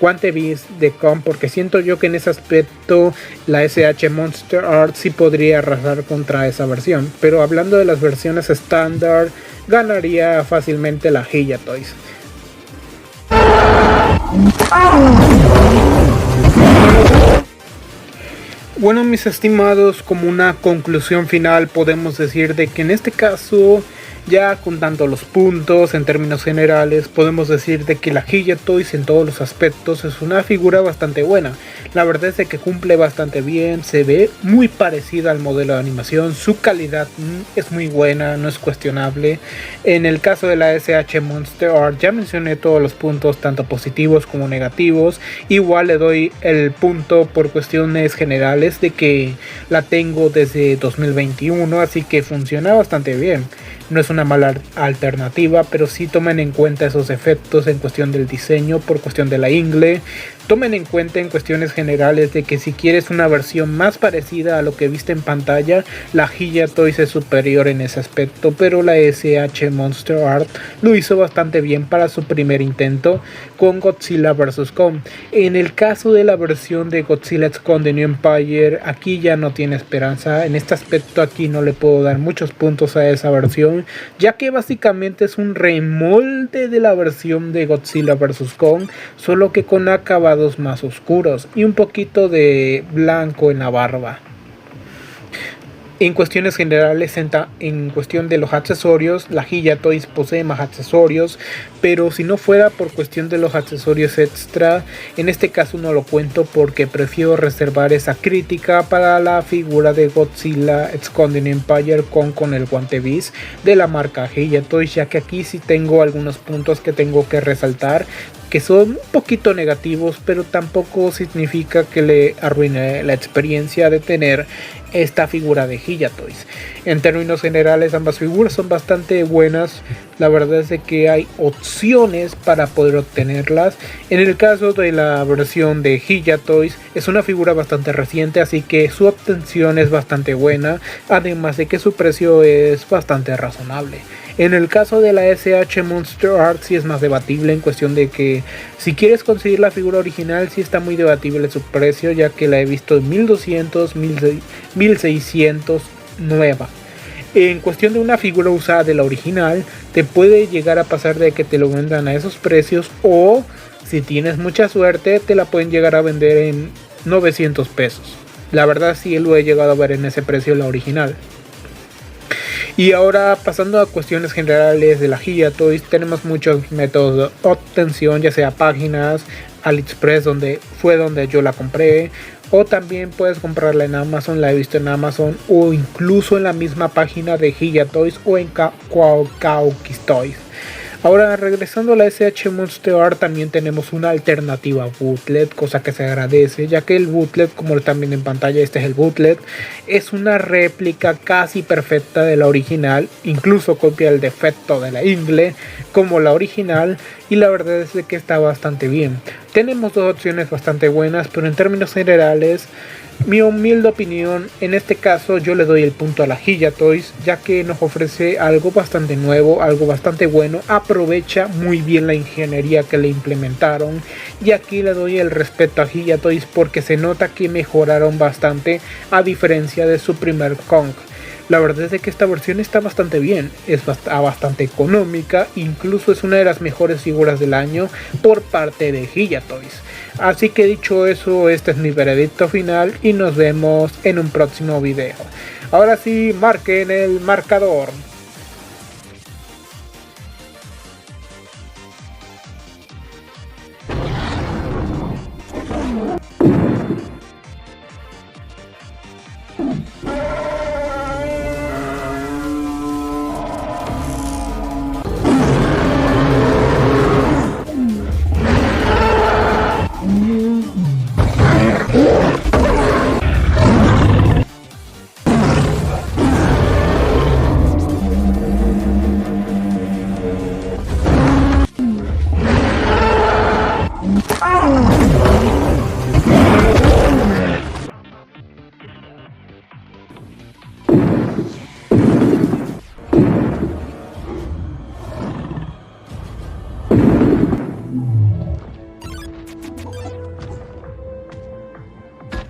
guante Beast de Con, porque siento yo que en ese aspecto la SH Monster Art sí podría arrasar contra esa versión. Pero hablando de las versiones estándar, ganaría fácilmente la Hiya Toys. Bueno, mis estimados, como una conclusión final podemos decir de que en este caso Ya contando los puntos, en términos generales, podemos decir de que la Hiya Toys en todos los aspectos es una figura bastante buena. La verdad es de que cumple bastante bien, se ve muy parecida al modelo de animación, su calidad es muy buena, no es cuestionable. En el caso de la SH Monster Art ya mencioné todos los puntos, tanto positivos como negativos. Igual le doy el punto por cuestiones generales de que la tengo desde 2021, así que funciona bastante bien. No es una mala alternativa, pero sí tomen en cuenta esos efectos en cuestión del diseño, por cuestión de la ingle. Tomen en cuenta en cuestiones generales de que si quieres una versión más parecida a lo que viste en pantalla, la Hiya Toys es superior en ese aspecto, pero la SH Monster Art lo hizo bastante bien para su primer intento con Godzilla vs. Kong. En el caso de la versión de Godzilla x Kong The New Empire, aquí ya no tiene esperanza. En este aspecto aquí no le puedo dar muchos puntos a esa versión, ya que básicamente es un remolde de la versión de Godzilla vs. Kong, solo que con acabados más oscuros y un poquito de blanco en la barba. En cuestiones generales, en cuestión de los accesorios, la Hiya Toys posee más accesorios, pero si no fuera por cuestión de los accesorios extra, en este caso no lo cuento porque prefiero reservar esa crítica para la figura de Godzilla x Kong The New Empire con el guante bis de la marca Hiya Toys, ya que aquí sí tengo algunos puntos que tengo que resaltar, que son un poquito negativos, pero tampoco significa que le arruine la experiencia de tener esta figura de Hiya Toys. En términos generales, ambas figuras son bastante buenas. La verdad es de que hay opciones para poder obtenerlas. En el caso de la versión de Hiya Toys, es una figura bastante reciente, así que su obtención es bastante buena, además de que su precio es bastante razonable. En el caso de la SH Monster Art sí es más debatible, en cuestión de que si quieres conseguir la figura original sí está muy debatible su precio, ya que la he visto en 1200, 1600 nueva. En cuestión de una figura usada de la original, te puede llegar a pasar de que te lo vendan a esos precios, o si tienes mucha suerte te la pueden llegar a vender en 900 pesos. La verdad sí lo he llegado a ver en ese precio la original. Y ahora pasando a cuestiones generales de la Hiya Toys, tenemos muchos métodos de obtención, ya sea páginas, AliExpress, donde yo la compré, o también puedes comprarla en Amazon, la he visto en Amazon, o incluso en la misma página de Hiya Toys o en Kaukis Toys. Ahora, regresando a la SH Monster Art, también tenemos una alternativa bootleg, cosa que se agradece, ya que el bootleg, como también en pantalla, este es el bootleg, es una réplica casi perfecta de la original, incluso copia el defecto de la ingle como la original, y la verdad es que está bastante bien. Tenemos dos opciones bastante buenas, pero en términos generales, mi humilde opinión, en este caso yo le doy el punto a la Hiya Toys, ya que nos ofrece algo bastante nuevo, algo bastante bueno, aprovecha muy bien la ingeniería que le implementaron, y aquí le doy el respeto a Hiya Toys porque se nota que mejoraron bastante a diferencia de su primer Kong. La verdad es que esta versión está bastante bien, es bastante económica, incluso es una de las mejores figuras del año por parte de Hiya Toys. Así que dicho eso, este es mi veredicto final y nos vemos en un próximo video. Ahora sí, marquen el marcador.